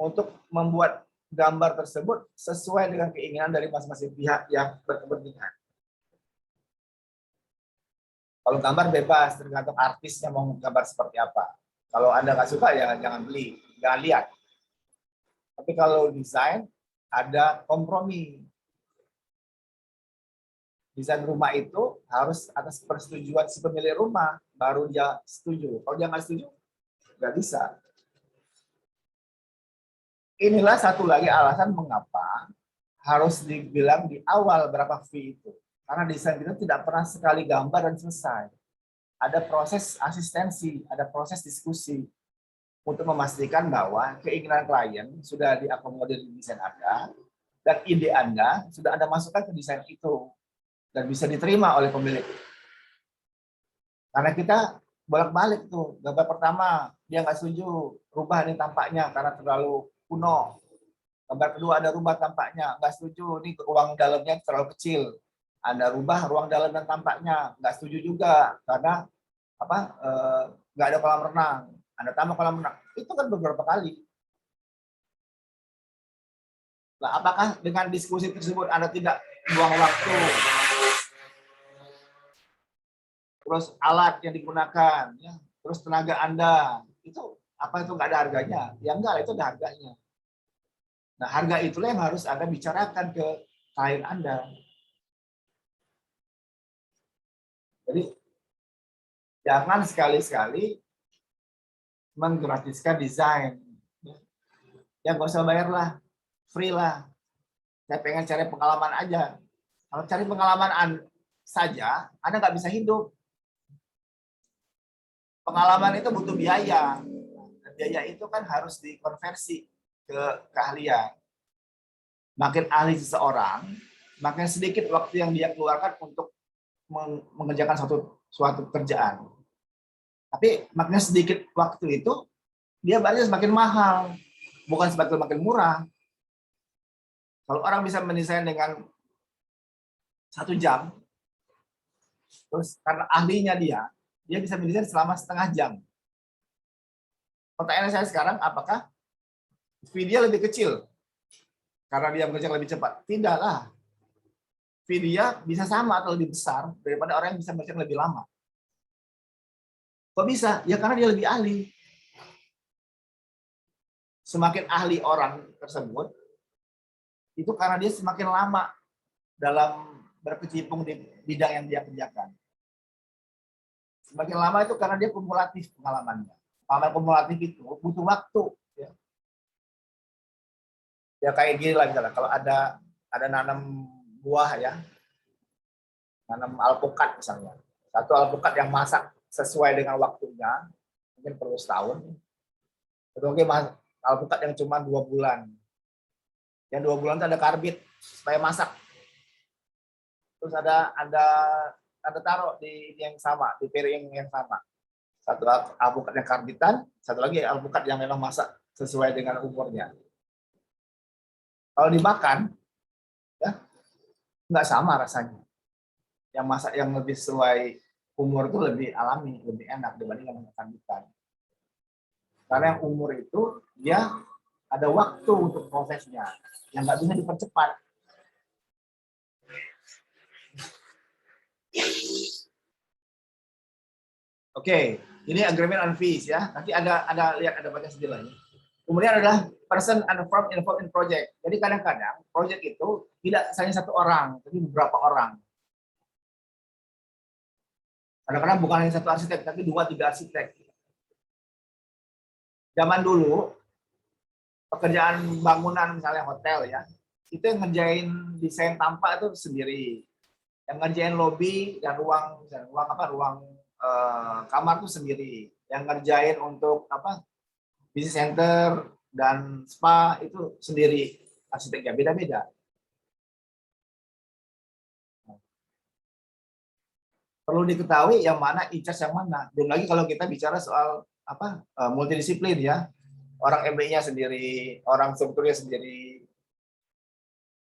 Speaker 2: untuk membuat gambar tersebut sesuai dengan keinginan dari masing-masing pihak yang berkepentingan. Kalau gambar bebas, tergantung artisnya mau gambar seperti apa. Kalau Anda nggak suka ya jangan beli, jangan lihat. Tapi kalau desain ada kompromi. Desain rumah itu harus atas persetujuan si pemilik rumah, baru dia setuju. Kalau dia nggak setuju, nggak bisa. Inilah satu lagi alasan mengapa harus dibilang di awal berapa fee itu. Karena desain itu tidak pernah sekali gambar dan selesai. Ada proses asistensi, ada proses diskusi untuk memastikan bahwa keinginan klien sudah diakomodir di desain Anda dan ide Anda sudah Anda masukkan ke desain itu dan bisa diterima oleh pemilik. Karena kita bolak-balik tuh, gambar pertama dia nggak setuju, rubah ini tampaknya karena terlalu kuno. Gambar kedua ada rubah tampaknya, nggak setuju, ini ruang dalamnya terlalu kecil. Anda rubah ruang dalam dan tampaknya, nggak setuju juga karena nggak ada kolam renang. Anda tambah kolam renang, itu kan beberapa kali. Nah, apakah dengan diskusi tersebut Anda tidak buang waktu? Terus alat yang digunakan, ya, terus tenaga Anda, itu nggak ada harganya? Ya enggak, itu ada harganya. Nah, harga itulah yang harus Anda bicarakan ke klien Anda. Jadi, jangan sekali-sekali menggratiskan desain. Ya nggak usah bayar lah, free lah. Saya pengen cari pengalaman aja. Kalau cari pengalaman saja, Anda nggak bisa hidup. Pengalaman itu butuh biaya. Dan biaya itu kan harus dikonversi ke keahlian. Makin ahli seseorang, makin sedikit waktu yang dia keluarkan untuk mengerjakan suatu kerjaan. Tapi makin sedikit waktu itu, dia bayarnya semakin mahal, bukan semakin murah. Kalau orang bisa mendesain dengan 1 jam, terus karena ahlinya dia bisa mendesain selama setengah jam. Pertanyaan saya sekarang, apakah video lebih kecil karena dia mengerjakan lebih cepat? Tidaklah. Video bisa sama atau lebih besar daripada orang yang bisa mengerjakan lebih lama. Kok bisa? Ya karena dia lebih ahli. Semakin ahli orang tersebut, itu karena dia semakin lama dalam berkecimpung di bidang yang dia kerjakan. Semakin lama itu karena dia kumulatif pengalamannya. Pengalaman kumulatif itu butuh waktu. Ya kayak gini lah misalnya, kalau ada nanam buah ya, nanam alpukat misalnya. Satu alpukat yang masak sesuai dengan waktunya, mungkin perlu setahun. Atau mungkin alpukat yang cuma 2 bulan. Yang 2 bulan itu ada karbit supaya masak. Terus ada taruh di yang sama, di piring yang sama. Satu alpukat yang karbitan, satu lagi alpukat yang memang masak sesuai dengan umurnya. Kalau dimakan, ya nggak sama rasanya. Yang masak yang lebih sesuai umur itu lebih alami, lebih enak dibandingkan yang karbitan. Karena yang umur itu dia ada waktu untuk prosesnya, yang nggak bisa dipercepat. Oke, ini agreement on fees ya. Nanti ada lihat ada banyak sendiri lagi. Kemudian adalah person and firm involved in project. Jadi kadang-kadang project itu tidak hanya satu orang, tapi beberapa orang. Kadang-kadang bukan hanya satu arsitek, tapi 2-3 arsitek. Zaman dulu pekerjaan bangunan misalnya hotel ya, itu yang ngerjain desain tampak itu sendiri. Yang ngerjain lobby dan ruang kamar itu sendiri. Yang ngerjain untuk business center dan spa itu sendiri, arsiteknya beda-beda. Perlu diketahui yang mana in charge yang mana. Belum lagi kalau kita bicara soal multidisiplin ya, orang MB-nya sendiri, orang strukturnya sendiri.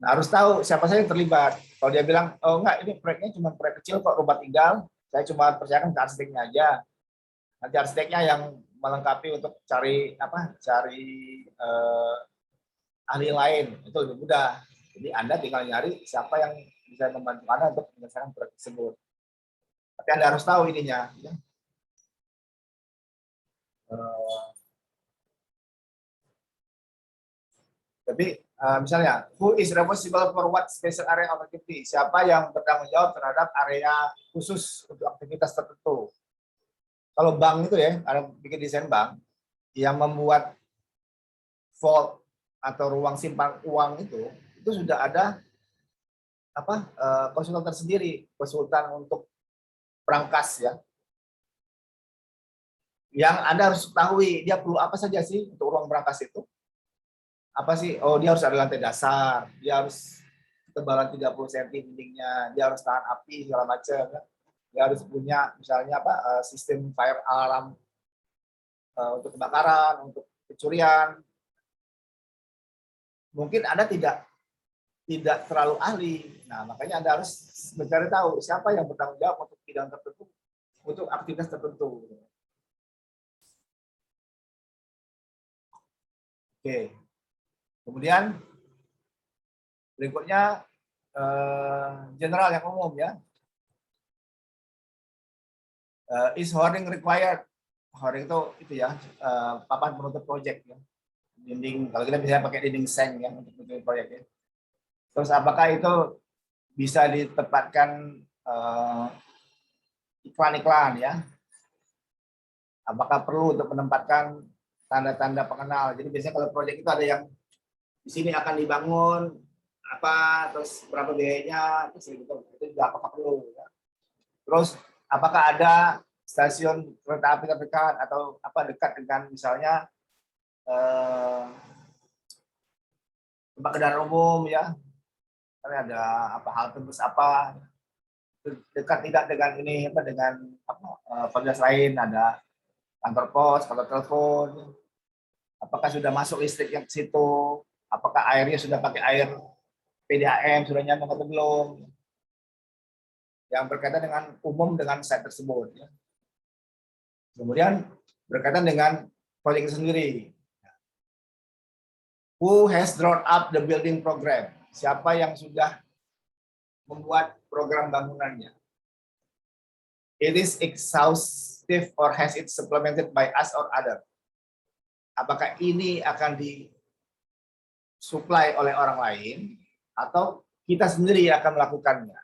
Speaker 2: Nah, harus tahu siapa saja yang terlibat. Kalau dia bilang, oh enggak, ini proyeknya cuma proyek kecil kok, rumah tinggal, saya cuma percayakan ke arsiteknya aja. Nanti arsiteknya yang melengkapi untuk cari ahli lain, itu lebih mudah. Jadi Anda tinggal nyari siapa yang bisa membantu Anda untuk menyelesaikan proyek tersebut. Tapi Anda harus tahu ininya. Ya. Tapi misalnya, who is responsible for what special area of activity? Siapa yang bertanggung jawab terhadap area khusus untuk aktivitas tertentu? Kalau bank itu ya, ada bikin desain bank, yang membuat vault atau ruang simpan uang itu sudah ada konsultan tersendiri, konsultan untuk perangkas ya. Yang Anda harus ketahui dia perlu apa saja sih untuk ruang perangkas itu. Apa sih? Oh, dia harus ada lantai dasar, dia harus ketebalan 30 cm dindingnya, dia harus tahan api segala macam. Dia harus punya misalnya sistem fire alarm untuk kebakaran, untuk pencurian. Mungkin Anda tidak terlalu ahli. Nah, makanya Anda harus mencari tahu siapa yang bertanggung jawab untuk bidang tertentu, untuk aktivitas tertentu. Oke. Kemudian berikutnya general yang umum ya. Is hoarding required? Hoarding itu ya papan penutup proyek ya. Dinding, kalau kita bisa pakai dinding seng ya untuk menutup proyek ya. Terus apakah itu bisa ditempatkan iklan-iklan ya? Apakah perlu untuk menempatkan tanda-tanda pengenal? Jadi biasanya kalau proyek itu ada yang di sini akan dibangun terus berapa biayanya, terus itu juga apakah perlu ya? Terus apakah ada stasiun kereta api terdekat atau dekat dengan misalnya tempat kendaraan umum ya, karena ada halte bus dekat tidak dengan ini dengan fasilitas lain, ada kantor pos, kantor telepon, apakah sudah masuk listrik yang ke situ, apakah airnya sudah pakai air PDAM, sudah nyambung atau belum, yang berkaitan dengan umum dengan site tersebut. Ya. Kemudian berkaitan dengan proyek itu sendiri. Who has drawn up the building program? Siapa yang sudah membuat program bangunannya? It is exhaustive or has it supplemented by us or other? Apakah ini akan disuplai oleh orang lain atau kita sendiri yang akan melakukannya.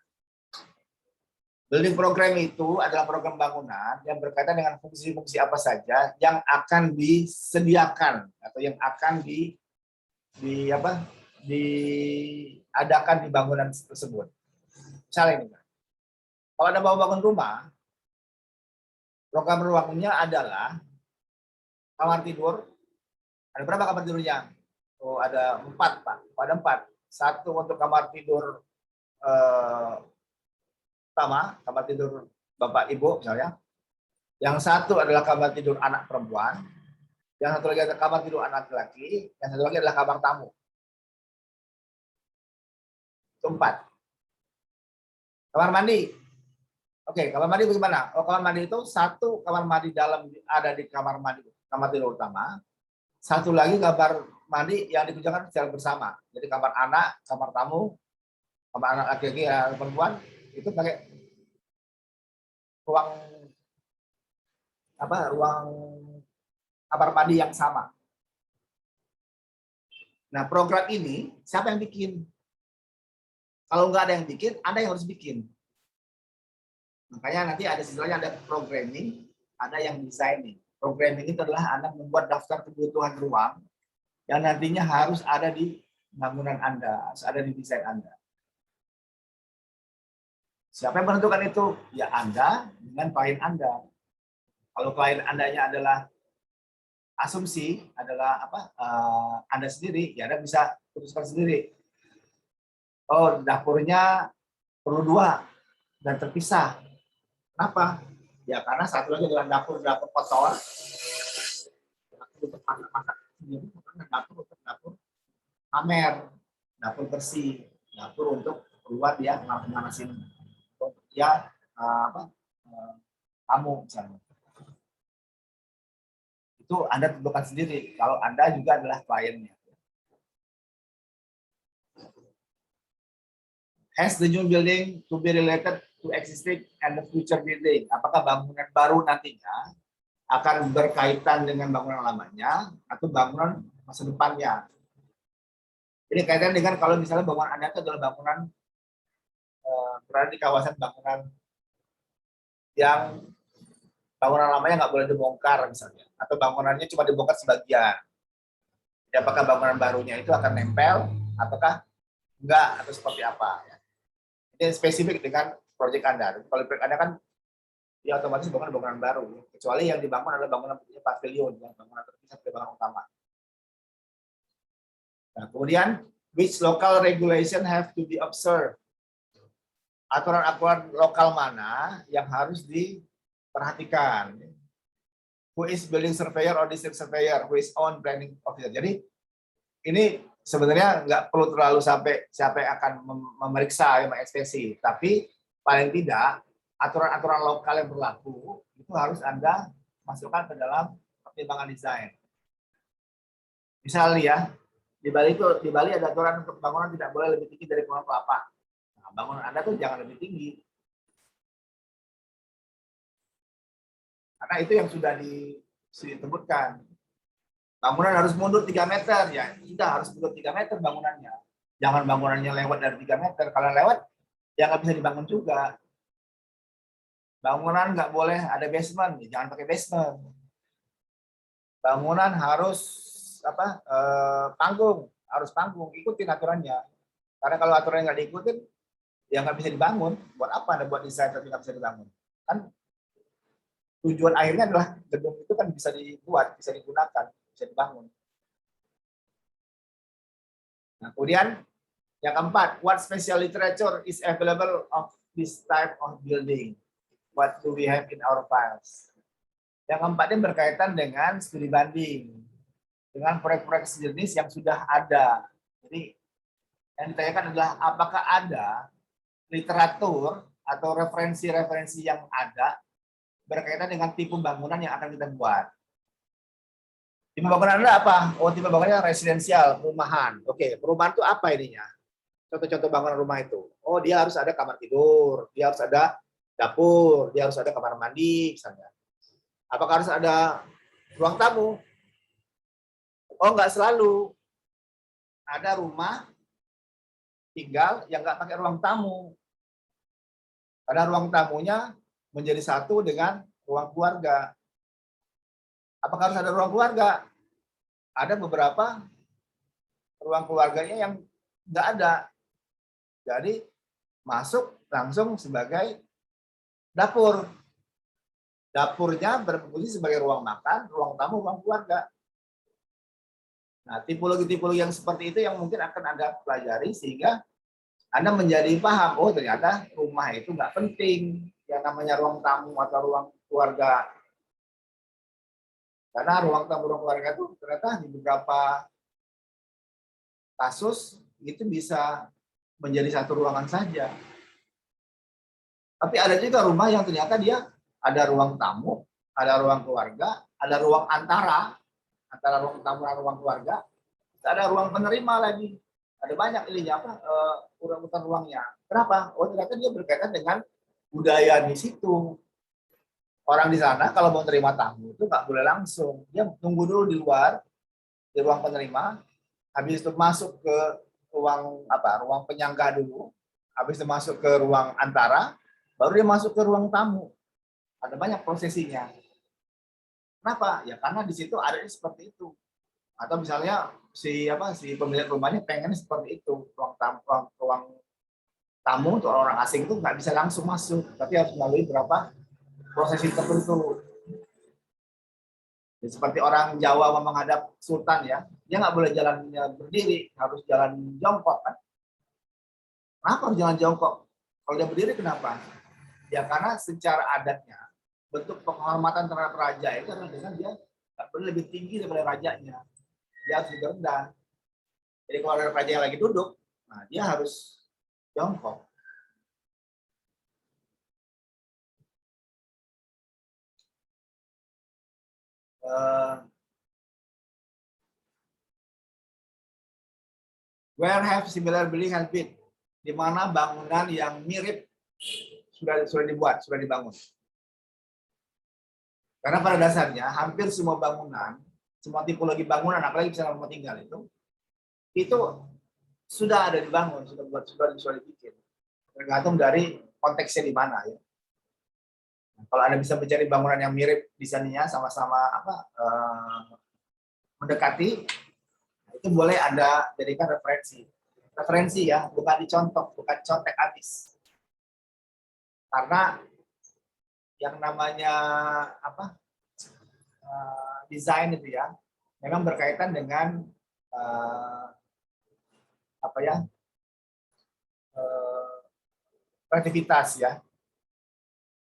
Speaker 2: Building program itu adalah program bangunan yang berkaitan dengan fungsi-fungsi apa saja yang akan disediakan atau yang akan diadakan di bangunan tersebut. Misalnya ini, kalau Anda mau bangun rumah, program ruangnya adalah kamar tidur. Ada berapa kamar tidurnya? Oh, ada 4, Pak. Ada 4. 1 untuk kamar tidur pertama, kamar tidur Bapak Ibu misalnya. Yang 1 adalah kamar tidur anak perempuan. Yang 1 lagi adalah kamar tidur anak laki-laki. Yang 1 lagi adalah kamar tamu. Itu 4. Kamar mandi. Oke, kamar mandi bagaimana? Oh, kamar mandi itu 1 kamar mandi dalam ada di kamar mandi, kamar tidur utama. 1 lagi kamar mandi yang digunakan secara bersama. Jadi kamar anak, kamar tamu, kamar anak laki-laki, perempuan itu pakai ruang kamar mandi yang sama. Nah, program ini siapa yang bikin? Kalau nggak ada yang bikin, Anda yang harus bikin. Makanya nanti ada istilahnya ada programming, ada yang designing. Programming itu adalah Anda membuat daftar kebutuhan ruang yang nantinya harus ada di bangunan Anda, harus ada di desain Anda. Siapa yang menentukan itu? Ya Anda dengan klien Anda. Kalau klien Anda-nya adalah asumsi, adalah Anda sendiri, ya Anda bisa putuskan sendiri. Oh, dapurnya perlu 2 dan terpisah. Kenapa? Ya karena 1 lagi adalah dapur kotor. Dapur pamer, dapur bersih, dapur untuk keluar dia manasin ya tamu misalnya. Itu Anda tentukan sendiri kalau Anda juga adalah kliennya. Has the new building to be related to existing and the future building? Apakah bangunan baru nantinya akan berkaitan dengan bangunan lamanya atau bangunan masa depannya? Jadi kaitan dengan kalau misalnya bangunan Anda itu adalah bangunan berada di kawasan bangunan yang bangunan lamanya nggak boleh dibongkar misalnya, atau bangunannya cuma dibongkar sebagian. Jadi apakah bangunan barunya itu akan nempel, ataukah enggak, atau seperti apa? Ini spesifik dengan proyek Anda. Kalau proyek Anda kan, ya otomatis bangunan baru. Kecuali yang dibangun adalah bangunan pavilion, bangunan terpisah dari bangunan utama. Nah, kemudian, which local regulation have to be observed? Aturan-aturan lokal mana yang harus diperhatikan? Who is building surveyor or district surveyor? Who is on planning officer? Jadi ini sebenarnya nggak perlu terlalu sampai siapa yang akan memeriksa, yang menginspeksi, tapi paling tidak aturan-aturan lokal yang berlaku itu harus Anda masukkan ke dalam pertimbangan desain. Misalnya ya, di Bali ada aturan untuk bangunan tidak boleh lebih tinggi dari pohon kelapa. Nah, bangunan Anda tuh jangan lebih tinggi. Karena itu yang sudah disebutkan. Bangunan harus mundur 3 meter, ya tidak harus mundur 3 meter bangunannya. Jangan bangunannya lewat dari 3 meter. Kalau lewat, ya nggak bisa dibangun juga. Bangunan nggak boleh ada basement, ya jangan pakai basement. Bangunan harus panggung, harus panggung, ikutin aturannya. Karena kalau aturannya nggak diikutin, ya nggak bisa dibangun. Buat apa Anda buat desain tapi nggak bisa dibangun? Kan tujuan akhirnya adalah gedung itu kan bisa dibuat, bisa digunakan, bisa dibangun. Nah, kemudian yang keempat, what special literature is available of this type of building? What do we have in our files? Yang keempat ini berkaitan dengan studi banding, dengan proyek-proyek sejenis yang sudah ada. Jadi yang ditanyakan adalah apakah ada literatur atau referensi-referensi yang ada berkaitan dengan tipe bangunan yang akan kita buat. Tipe bangunan Anda apa? Oh, tipe bangunannya residensial, perumahan. Oke, perumahan itu apa ininya? Contoh-contoh bangunan rumah itu. Oh, dia harus ada kamar tidur, dia harus ada dapur, dia harus ada kamar mandi, misalnya. Apakah harus ada ruang tamu? Oh, nggak selalu. ada rumah tinggal yang nggak pakai ruang tamu. Karena ruang tamunya menjadi satu dengan ruang keluarga. Apakah harus ada ruang keluarga? Ada beberapa ruang keluarganya yang nggak ada. Jadi masuk langsung sebagai dapur. Dapurnya berfungsi sebagai ruang makan, ruang tamu, ruang keluarga. Nah, tipologi-tipologi yang seperti itu yang mungkin akan Anda pelajari sehingga Anda menjadi paham, oh ternyata rumah itu nggak penting, yang namanya ruang tamu atau ruang keluarga. Karena ruang tamu, ruang keluarga itu ternyata di beberapa kasus itu bisa menjadi satu ruangan saja. Tapi ada juga rumah yang ternyata dia ada ruang tamu, ada ruang keluarga, ada ruang antara ruang tamu dan ruang keluarga, ada ruang penerima lagi. Ada banyak ini apa urutan ruangnya. Kenapa? Oh ternyata dia berkaitan dengan budaya di situ. Orang di sana kalau mau terima tamu itu nggak boleh langsung, dia tunggu dulu di luar di ruang penerima, habis itu masuk ke ruang penyangga dulu, habis itu masuk ke ruang antara, baru dia masuk ke ruang tamu. Ada banyak prosesinya. Kenapa? Ya karena di situ ada seperti itu. Atau misalnya si pemilik rumahnya pengen seperti itu, ruang tamu untuk orang asing itu nggak bisa langsung masuk, tapi harus melalui beberapa prosesi tertentu. Ya, seperti orang Jawa menghadap sultan ya, dia nggak boleh jalannya berdiri, harus jalan jongkok kan? Kenapa harus jalan jongkok? Kalau dia berdiri kenapa? Ya karena secara adatnya bentuk penghormatan terhadap raja itu adalah dengan dia nggak boleh lebih tinggi daripada rajanya, dia harus lebih rendah. Jadi kalau ada raja yang lagi duduk, nah dia harus jongkok. Where have similar building has been? Di mana bangunan yang mirip sudah dibuat, sudah dibangun. Karena pada dasarnya hampir semua bangunan, semua tipologi bangunan, apalagi misalnya rumah tinggal itu sudah ada dibangun, sudah dibikin. Tergantung dari konteksnya di mana ya. Kalau Anda bisa mencari bangunan yang mirip desainnya sama-sama mendekati, itu boleh Anda jadikan referensi. Referensi ya, bukan dicontoh, bukan contek habis. Karena yang namanya desain itu ya, memang berkaitan dengan kreativitas ya.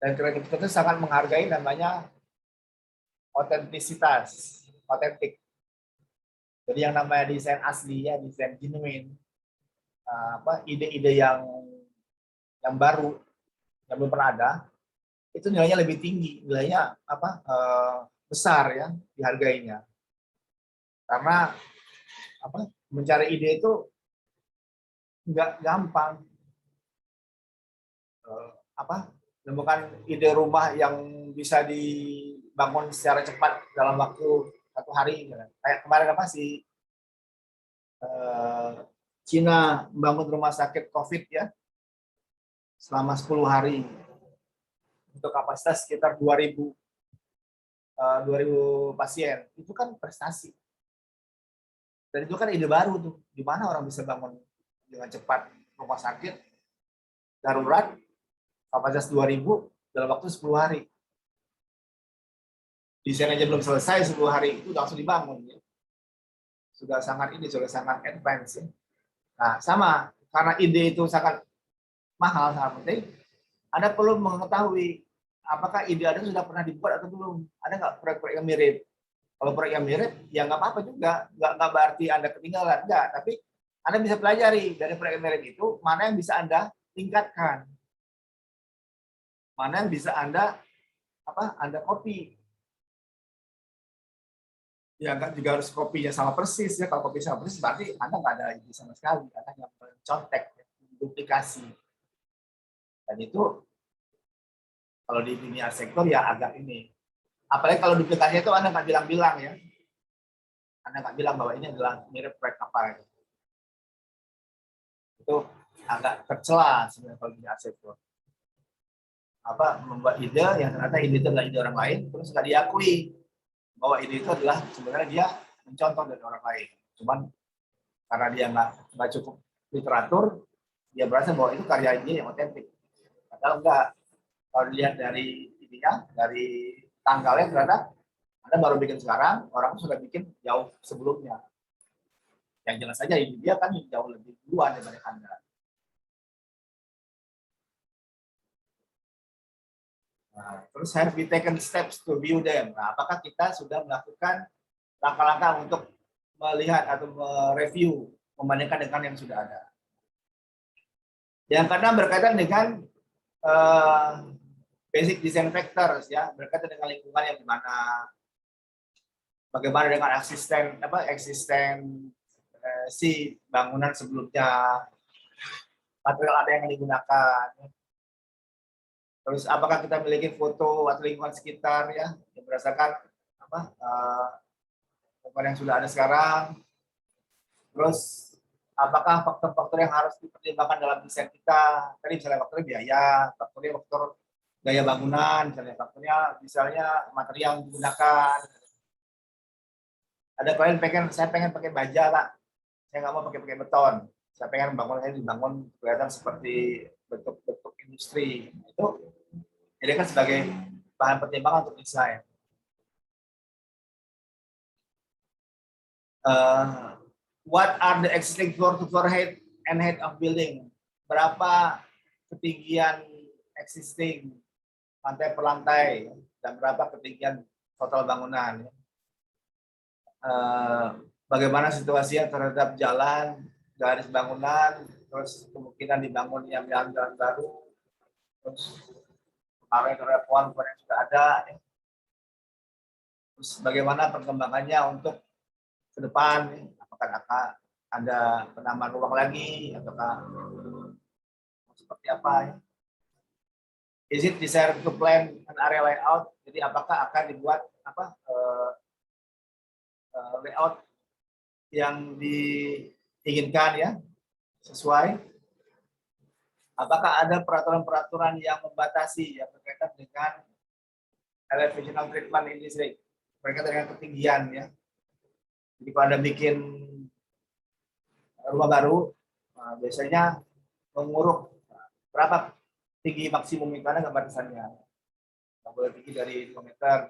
Speaker 2: Dan kreativitas itu sangat menghargai namanya otentisitas, otentik. Jadi yang namanya desain asli ya, desain genuine, ide-ide yang baru, yang belum pernah ada, itu nilainya lebih tinggi, nilainya besar ya dihargainya. Karena mencari ide itu nggak gampang. Menemukan ide rumah yang bisa dibangun secara cepat dalam waktu 1 hari. Kayak kemarin Cina membangun rumah sakit COVID ya selama 10 hari untuk kapasitas sekitar 2.000 pasien. Itu kan prestasi. Dan itu kan ide baru tuh. Di mana orang bisa bangun dengan cepat rumah sakit darurat kapasitas 2.000 dalam waktu 10 hari. Desain aja belum selesai 10 hari itu langsung dibangun ya. Sudah sangat advance ya. Nah, sama karena ide itu sangat mahal, sangat penting, Anda perlu mengetahui apakah ide Anda sudah pernah dibuat atau belum. Ada nggak proyek-proyek yang mirip? Kalau proyek yang mirip, ya nggak apa-apa juga. Nggak berarti Anda ketinggalan. Enggak, tapi Anda bisa pelajari dari proyek yang mirip itu, mana yang bisa Anda tingkatkan. Mana yang bisa Anda copy. Ya nggak juga harus kopinya sama persis ya. Kalau kopi sama persis berarti Anda nggak ada ide sama sekali. Anda hanya mencontek, duplikasi. Dan itu kalau di dunia sektor ya agak ini. Apalagi kalau duplikasinya itu Anda nggak bilang-bilang ya. Anda nggak bilang bahwa ini adalah mirip proyek apa. Itu agak tercela sebenarnya kalau di arsitektur. Membuat ide yang ternyata ide itu adalah ide orang lain, terus nggak diakui bahwa ide itu adalah sebenarnya dia mencontoh dari orang lain. Cuman karena dia nggak cukup literatur, dia berasa bahwa itu karya dia yang otentik. Padahal enggak. Kalau dilihat dari ininya, dari tanggalnya ternyata Anda baru bikin sekarang, orang sudah bikin jauh sebelumnya. Yang jelas saja ini dia kan jauh lebih duluan daripada Anda. Nah, terus have we taken steps to view them? Nah, apakah kita sudah melakukan langkah-langkah untuk melihat atau mereview membandingkan dengan yang sudah ada? Yang kedua berkaitan dengan basic design factors, ya, berkaitan dengan lingkungan yang dimana, bagaimana dengan si bangunan sebelumnya, material apa yang digunakan. Terus apakah kita memiliki foto atau lingkungan sekitar, ya, yang berdasarkan lingkungan yang sudah ada sekarang. Terus apakah faktor-faktor yang harus dipertimbangkan dalam desain kita? Tadi misalnya faktornya biaya, faktor gaya bangunan, misalnya material yang digunakan. Ada klien saya pengen pakai baja, Pak. Saya nggak mau pakai beton. Saya pengen bangunannya dibangun kelihatan seperti bentuk-bentuk industri. Itu jadi kan sebagai bahan pertimbangan untuk desain. What are the existing floor-to-floor height and height of building? Berapa ketinggian existing lantai per lantai dan berapa ketinggian total bangunan? Bagaimana situasinya terhadap jalan, garis bangunan, terus kemungkinan dibangun yang jalan baru, terus area terhadap pohon yang sudah ada, terus bagaimana perkembangannya untuk ke depan, apakah akan ada penambahan ruang lagi, ataukah seperti apa? Is it desired to plan an area layout? Jadi apakah akan dibuat layout yang diinginkan, ya, sesuai? Apakah ada peraturan-peraturan yang membatasi yang berkaitan dengan elevational treatment in this rate, berkaitan dengan ketinggian, ya? Jadi kalau Anda bikin rumah baru, biasanya menguruk berapa tinggi maksimum itu, ada nggak batasannya? Nggak boleh tinggi dari 2 meter.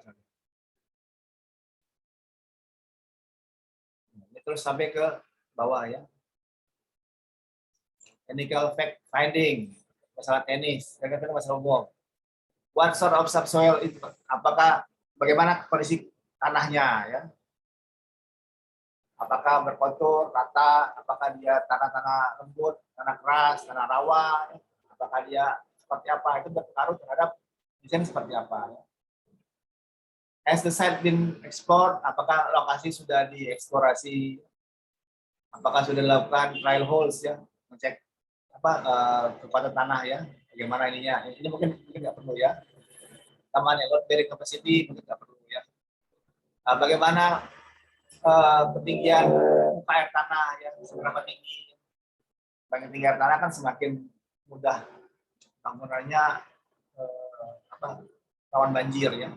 Speaker 2: Ini terus sampai ke bawah, ya. Technical fact finding, masalah tenis, terkait masalah umum. What sort of subsoil itu? Apakah bagaimana kondisi tanahnya, ya? Apakah berkontur, rata, apakah dia tanah-tanah lembut, tanah keras, tanah rawa, ya? Apakah dia seperti apa? Itu berpengaruh terhadap desain seperti apa, ya? Has the site been explored? Apakah lokasi sudah dieksplorasi? Apakah sudah dilakukan trial holes, ya, mengecek kekuatan tanah, ya, bagaimana ininya? Ini mungkin nggak perlu, ya. Tamanya load bearing capacity mungkin nggak perlu, ya. Bagaimana ketinggian muka air tanah, ya, seberapa tinggi? Semakin tinggi air tanah kan semakin mudah bangunannya rawan banjir, ya.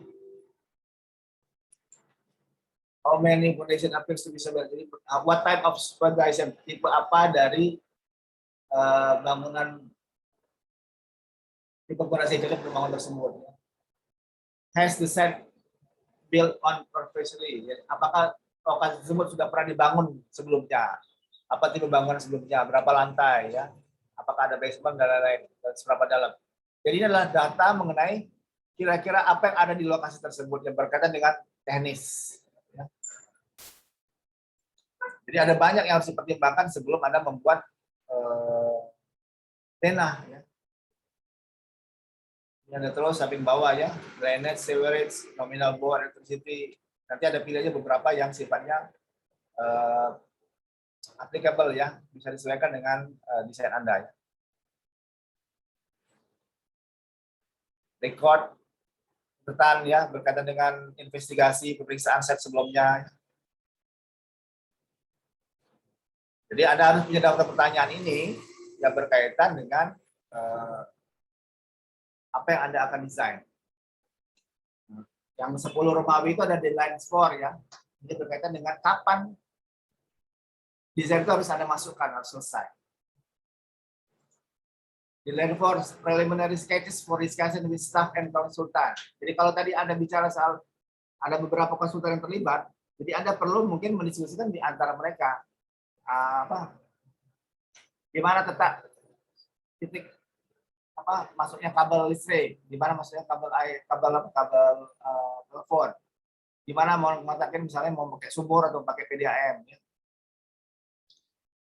Speaker 2: How many foundation appears to be several? Jadi, what type of foundation, tipe apa dari bangunan, tipe fondasi cocok untuk bangunan tersebut? Has the site built on previously? Apakah lokasi tersebut sudah pernah dibangun sebelumnya? Apa tipe bangunan sebelumnya? Berapa lantai, ya? Apakah ada basement dan lain-lain? Dan seberapa dalam? Jadi ini adalah data mengenai kira-kira apa yang ada di lokasi tersebut yang berkaitan dengan teknis. Ya. Jadi ada banyak yang harus dipertimbangkan sebelum Anda membuat denah, ya. Yang terus samping bawah, ya, drainage, sewerage, nominal bore, electricity. Nanti ada pilihannya beberapa yang sifatnya applicable, ya, bisa disesuaikan dengan desain Anda, ya. Record catatan, ya, berkaitan dengan investigasi pemeriksaan set sebelumnya. Jadi Anda harus punya daftar pertanyaan ini yang berkaitan dengan apa yang Anda akan desain. Yang 10 Romawi itu ada deadline score ya. Ini berkaitan dengan kapan desain itu harus Anda masukkan, harus selesai. Deadline for preliminary sketches for discussion with staff and consultant. Jadi kalau tadi Anda bicara soal ada beberapa konsultan yang terlibat, jadi Anda perlu mungkin mendiskusikan di antara mereka gimana titik masuknya kabel listrik, di mana masuknya kabel air, kabel telepon, di mana mau mengatakan misalnya mau pakai sumur atau pakai PDAM. Ya.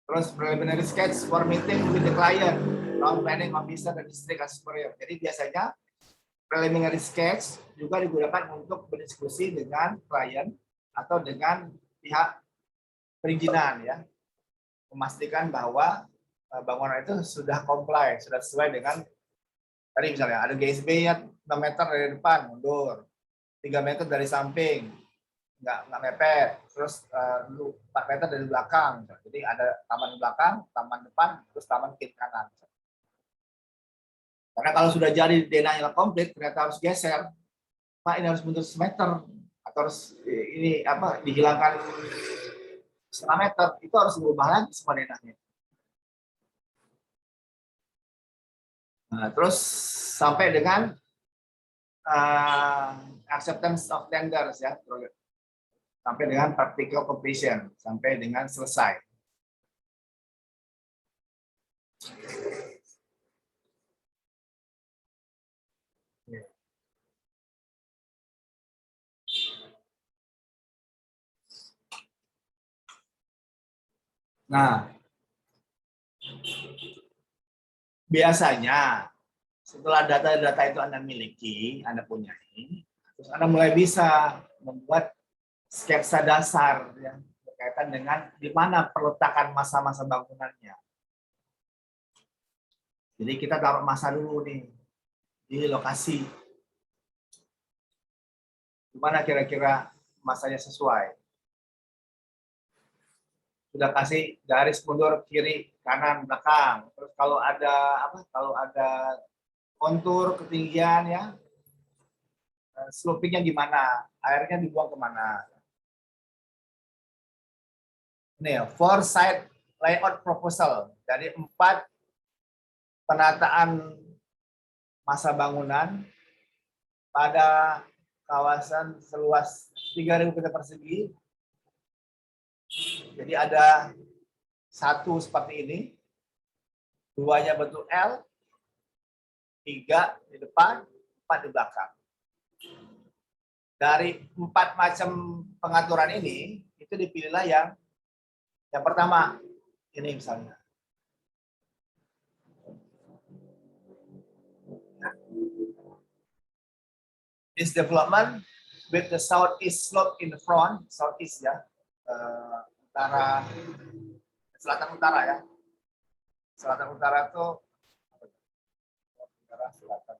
Speaker 2: Terus preliminary sketch for meeting with the client, non planning officer dan district superior. Jadi biasanya preliminary sketch juga digunakan untuk berdiskusi dengan klien atau dengan pihak perizinan ya, memastikan bahwa bangunan itu sudah comply, sudah sesuai dengan tadi misalnya ada GSB-nya 6 meter dari depan mundur, 3 meter dari samping nggak mepet, terus 4 meter dari belakang. Jadi ada taman belakang, taman depan, terus taman kiri kanan. Karena kalau sudah jadi denahnya komplit, ternyata harus geser, Pak ini harus mundur semeter atau harus ini dihilangkan setengah meter, itu harus berubah lagi semua denahnya. Nah, terus sampai dengan acceptance of tenders ya, sampai dengan practical completion, sampai dengan selesai. Nah, biasanya setelah data-data itu Anda miliki, Anda punyai, terus Anda mulai bisa membuat sketsa dasar yang berkaitan dengan di mana perletakan masa-masa bangunannya. Jadi kita taruh masa dulu nih di lokasi. Di mana kira-kira masanya sesuai. Sudah kasih garis mundur kiri, kanan, belakang. Terus kalau ada kontur ketinggian ya, slopingnya gimana, airnya dibuang kemana. Ini ya, 4 site layout proposal dari 4 penataan masa bangunan pada kawasan seluas 3.000 meter persegi. Jadi ada 1 seperti ini, 2-nya bentuk L, 3 di depan, 4 di belakang. Dari 4 macam pengaturan ini, itu dipilihlah yang pertama, ini misalnya. This development with the southeast slope in the front, southeast ya, selatan utara ya. Selatan utara itu selatan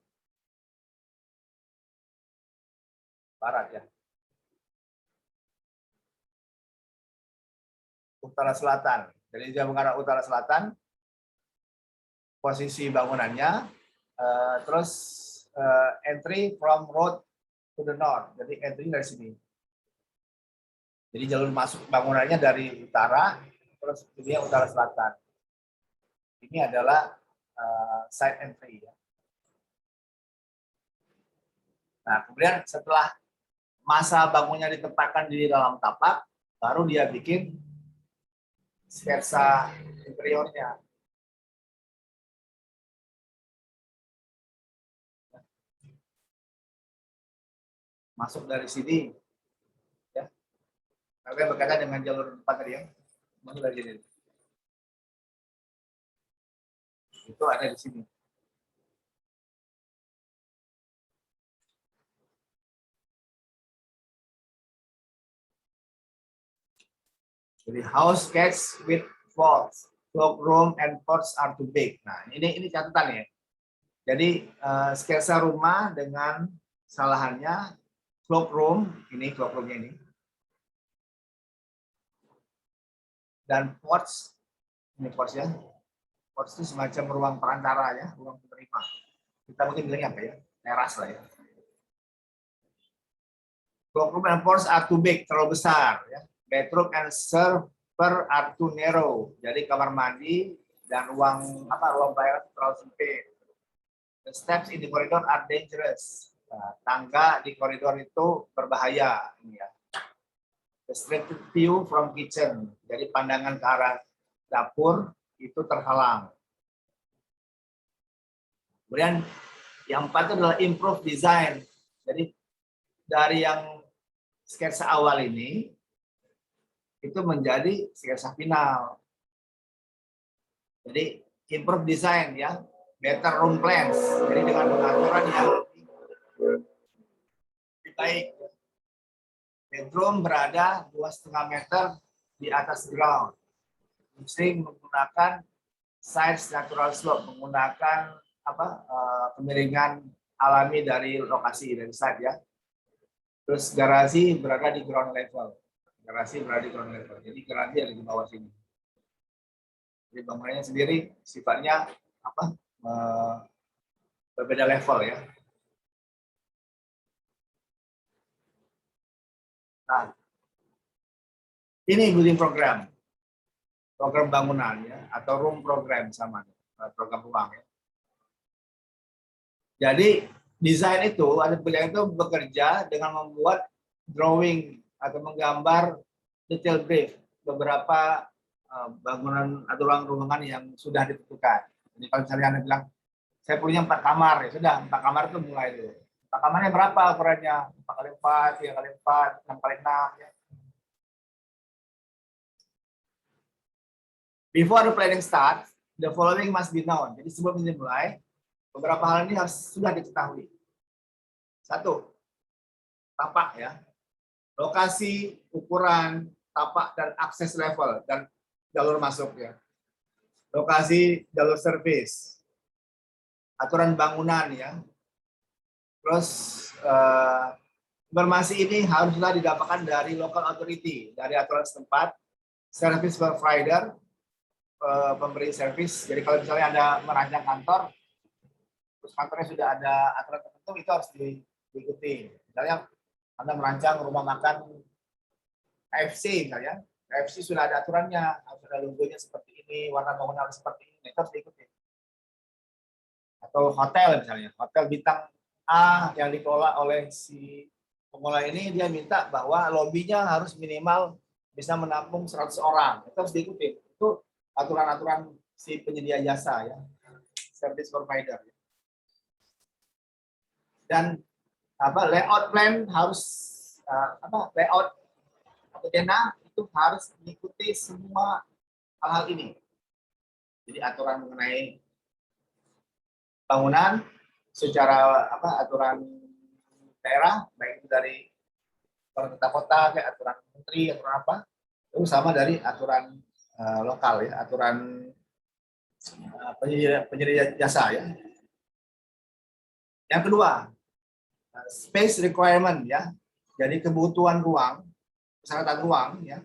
Speaker 2: barat ya. Utara selatan. Jadi dia mengarah utara selatan. Posisi bangunannya, terus entry from road to the north. Jadi entry dari sini. Jadi jalur masuk bangunannya dari utara, terus ini utara selatan. Ini adalah side entry ya. Nah, kemudian setelah masa bangunnya ditempatkan di dalam tapak, baru dia bikin sketsa interiornya. Masuk dari sini, ya. Karena berkaitan dengan jalur depan tadi ya. Masuk dari sini. Itu ada di sini. Jadi house sketch with vaults, cloakroom and porch are too big. Nah, ini catatan ya. Jadi sketsa rumah dengan salahannya cloakroom, ini cloakroomnya ini. Dan porch, ini porch ya. Porch itu semacam ruang perantara ya, ruang penerima. Kita mungkin bilangnya apa ya? Teras lah ya. Cloakroom and porch are too big, terlalu besar ya. Bedroom and server are too narrow. Jadi kamar mandi dan ruang pelayanan terlalu sempit. The steps in the corridor are dangerous. Nah, tangga di koridor itu berbahaya. Ini ya. The street view from kitchen. Jadi pandangan ke arah dapur itu terhalang. Kemudian yang empat adalah improve design. Jadi dari yang sketsa awal ini itu menjadi sketsa final. Jadi improve design ya, better room plans. Jadi dengan pengaturan yang lebih baik. Bedroom berada 2,5 meter di atas ground. Mesti menggunakan side natural slope, menggunakan kemiringan alami dari lokasi dari side ya. Terus garasi berada di ground level. Jadi garasi ada di bawah sini. Jadi bangunannya sendiri sifatnya berbeda level ya. Nah, ini building program bangunan ya, atau room program sama program ruang ya. Jadi desain itu ada pilihan itu bekerja dengan membuat drawing atau menggambar detail brief beberapa bangunan atau ruang-ruangan yang sudah ditentukan. Jadi kalau misalnya Anda bilang saya punya 4 kamar ya sudah 4 kamar itu mulai dulu. 4 kamarnya berapa ukurannya? 4x4, 3x4, 6x6 ya. Before the planning starts, the following must be known. Jadi sebelum ini mulai, beberapa hal ini harus sudah diketahui. 1, tapak ya. Lokasi, ukuran, tapak dan akses level dan jalur masuk ya. Lokasi, jalur servis. Aturan bangunan ya. Terus informasi ini haruslah didapatkan dari local authority, dari aturan setempat, service provider, pemberi servis. Jadi kalau misalnya Anda merancang kantor, terus kantornya sudah ada aturan tertentu, itu harus diikuti. Misalnya Anda merancang rumah makan KFC misalnya, KFC sudah ada aturannya, harus ada logonya seperti ini, warna bangunan harus seperti ini, itu harus diikuti. Atau hotel misalnya, hotel bintang A yang dikelola oleh si pengelola ini, dia minta bahwa lobinya harus minimal bisa menampung 100 orang, itu harus diikuti. Itu aturan-aturan si penyedia jasa ya, service provider. Dan layout plan harus layout tenda itu harus mengikuti semua hal-hal ini. Jadi aturan mengenai bangunan secara aturan daerah, baik itu dari pemerintah kota kayak aturan menteri aturan apa, itu sama dari aturan lokal ya, aturan penyedia jasa ya. Yang kedua, space requirement ya. Jadi kebutuhan ruang, persyaratan ruang ya,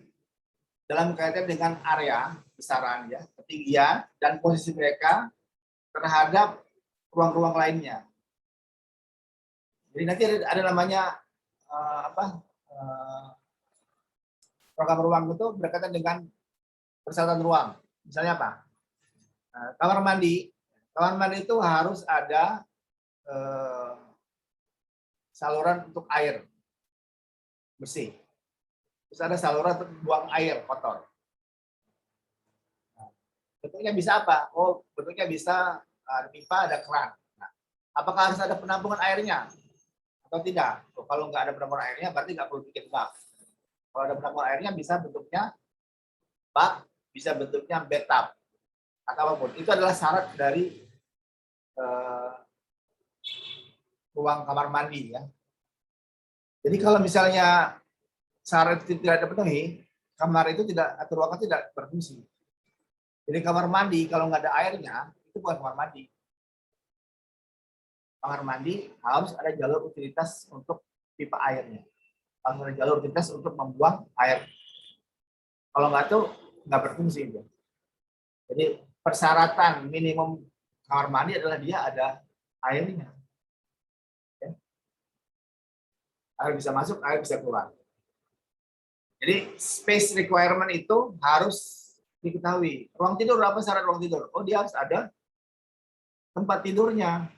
Speaker 2: dalam kaitan dengan area, besaran ya, ketinggian dan posisi mereka terhadap ruang-ruang lainnya. Jadi nanti ada namanya program ruang itu berkaitan dengan persyaratan ruang. Misalnya apa? Kamar mandi itu harus ada saluran untuk air bersih. Terus ada saluran untuk buang air kotor. Bentuknya bisa apa? Oh, bentuknya bisa ada pipa, ada keran. Nah, apakah harus ada penampungan airnya atau tidak? Kalau nggak ada penampungan airnya, berarti nggak perlu bikin bak. Kalau ada penampungan airnya, bisa bentuknya bak, bisa bentuknya bathtub atau apapun. Itu adalah syarat dari ruang kamar mandi ya. Jadi kalau misalnya syarat itu tidak terpenuhi, kamar itu tidak atau ruangan tidak berfungsi. Jadi kamar mandi kalau nggak ada airnya itu bukan kamar mandi. Kamar mandi harus ada jalur utilitas untuk pipa airnya. Harus ada jalur utilitas untuk membuang air. Kalau nggak tuh nggak berfungsi. Jadi persyaratan minimum kamar mandi adalah dia ada airnya. Ya. Air bisa masuk, air bisa keluar. Jadi space requirement itu harus diketahui. Ruang tidur, apa syarat ruang tidur? Oh, dia harus ada tempat tidurnya.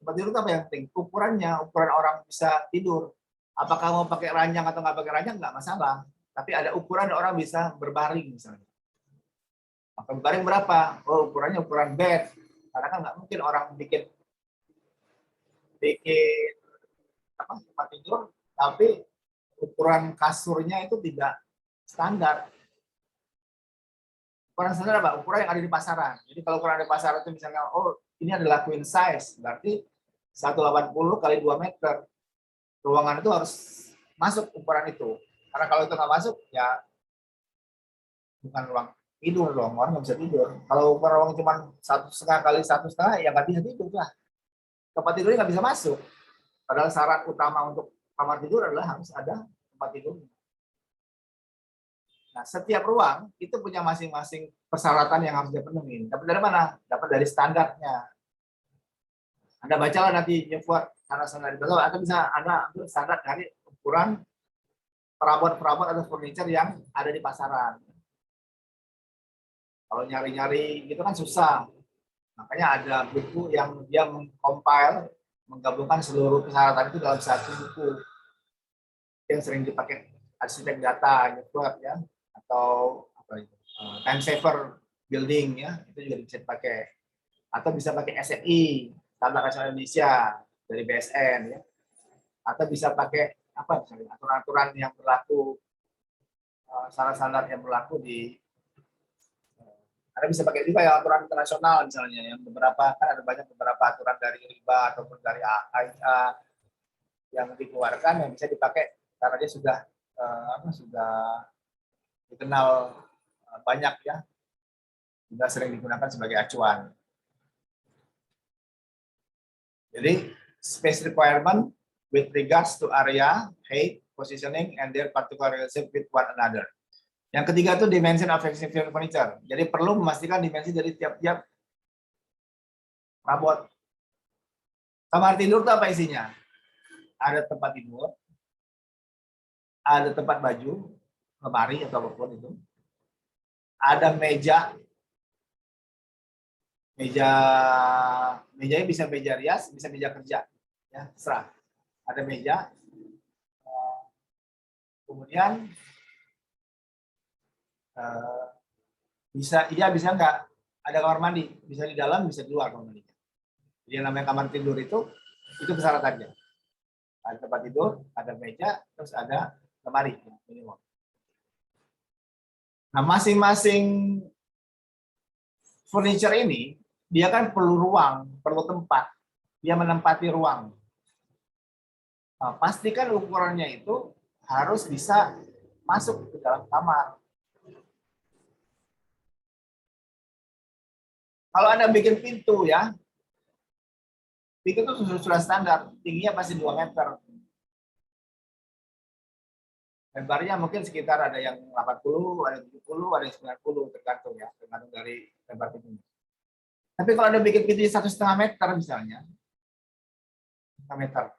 Speaker 2: Tempat tidur itu apa yang penting? Ukurannya, ukuran orang bisa tidur. Apakah mau pakai ranjang atau nggak pakai ranjang, nggak masalah. Tapi ada ukuran orang bisa berbaring misalnya. Maka berbaring berapa? Oh, ukurannya ukuran bed. Karena kan nggak mungkin orang bikin apa, tempat tidur, tapi ukuran kasurnya itu tidak standar. Ukuran standar apa? Ukuran yang ada di pasaran. Jadi kalau ukuran ada di pasaran itu misalnya, oh ini adalah queen size, berarti 180 kali 2 meter. Ruangan itu harus masuk ukuran itu. Karena kalau itu nggak masuk, ya bukan ruang tidur dong, orang nggak bisa tidur. Kalau ruang cuma 1,5 kali 1,5, ya nggak bisa tidur lah. Tempat tidurnya nggak bisa masuk. Padahal syarat utama untuk kamar tidur adalah harus ada tempat tidur. Nah, setiap ruang itu punya masing-masing persyaratan yang harus dipenuhi. Dapat dari mana? Dapat dari standarnya. Anda bacalah nanti nyebut karena standar itu, atau bisa Anda ambil standar dari ukuran perabot-perabot atau furniture yang ada di pasaran. Kalau nyari-nyari gitu kan susah. Makanya ada buku yang dia mengcompile, menggabungkan seluruh persyaratan itu dalam satu buku yang sering dipakai arsitek data, network ya, atau apa itu, time saver building ya, itu juga bisa dipakai. Atau bisa pakai SNI, Standar Nasional Indonesia dari BSN ya. Atau bisa pakai apa misalnya aturan-aturan yang berlaku, standar-standar yang berlaku di, Anda bisa pakai juga ya aturan internasional misalnya, yang beberapa kan ada banyak beberapa aturan dari RIBA ataupun dari AIA yang dikeluarkan yang bisa dipakai karena dia sudah sudah dikenal banyak ya, sudah sering digunakan sebagai acuan. Jadi space requirement with regards to area, height, positioning, and their particular relationship with one another. Yang ketiga itu dimension of existing furniture. Jadi perlu memastikan dimensi dari tiap-tiap perabot. Kamar tidur itu apa isinya? Ada tempat tidur, ada tempat baju, lemari atau apapun itu, ada meja, mejanya bisa meja rias, bisa meja kerja, ya terserah. Ada meja, kemudian bisa nggak ada kamar mandi, bisa di dalam, bisa di luar kamar mandi. Jadi yang namanya kamar tidur itu persyaratannya. Ada tempat tidur, ada meja, terus ada lemari minimum. Nah, masing-masing furniture ini dia kan perlu ruang, perlu tempat, dia menempati ruang. Nah, pastikan ukurannya itu harus bisa masuk ke dalam kamar. Kalau Anda bikin pintu ya, pintu itu sudah standar, tingginya pasti 2 meter. Lebarnya mungkin sekitar ada yang 80, ada 70, ada yang 90, tergantung ya, tergantung dari lebar pintunya. Tapi kalau Anda bikin pintunya 1,5 meter misalnya, 1 meter.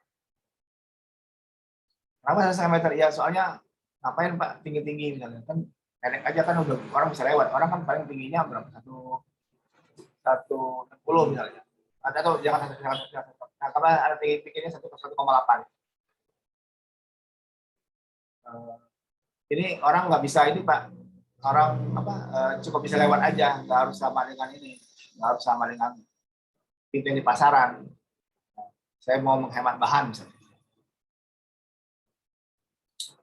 Speaker 2: Kenapa 1,5 meter? Ya soalnya ngapain Pak tinggi-tinggi misalnya, kan pendek aja kan udah orang bisa lewat. Orang kan paling tingginya berapa? 160 misalnya. Atau jangan 1,5. Nah, kalau ada tingginya 1,8. Ini orang nggak bisa ini Pak, orang cukup bisa lewat aja, nggak harus sama dengan ini, nggak harus sama dengan pintu yang di pasaran. Saya mau menghemat bahan misalnya.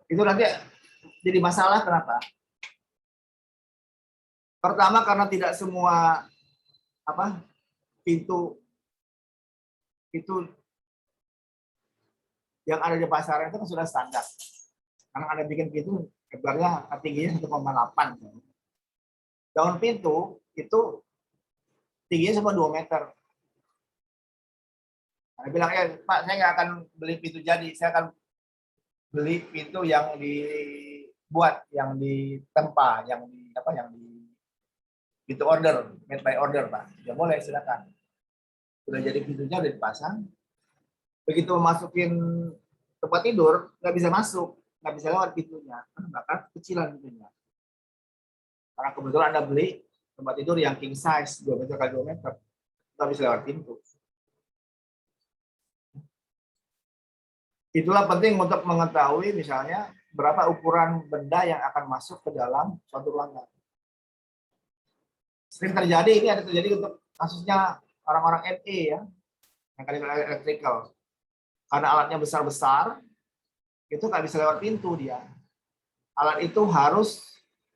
Speaker 2: Itu nanti jadi masalah kenapa? Pertama karena tidak semua pintu itu yang ada di pasaran itu kan sudah standar. Karena Anda bikin pintu lebarnya tingginya 1,8. Daun pintu itu tingginya cuma 2 meter. Anda bilang, Pak, saya nggak akan beli pintu jadi, saya akan beli pintu yang dibuat, yang ditempa, yang Itu order, made by order, Pak. Ya boleh, silakan. Sudah jadi pintunya, udah dipasang. Begitu masukin tempat tidur, nggak bisa masuk, nggak bisa lewat pintunya, bahkan kecilan pintunya. Karena kebetulan Anda beli tempat tidur yang king size 2 meter kali 2 meter, nggak bisa lewat pintu. Itulah penting untuk mengetahui misalnya berapa ukuran benda yang akan masuk ke dalam suatu ruangan. Sering terjadi, ini ada terjadi untuk kasusnya orang-orang NE ya, yang kali electrical. Karena alatnya besar-besar, itu nggak bisa lewat pintu dia. Alat itu harus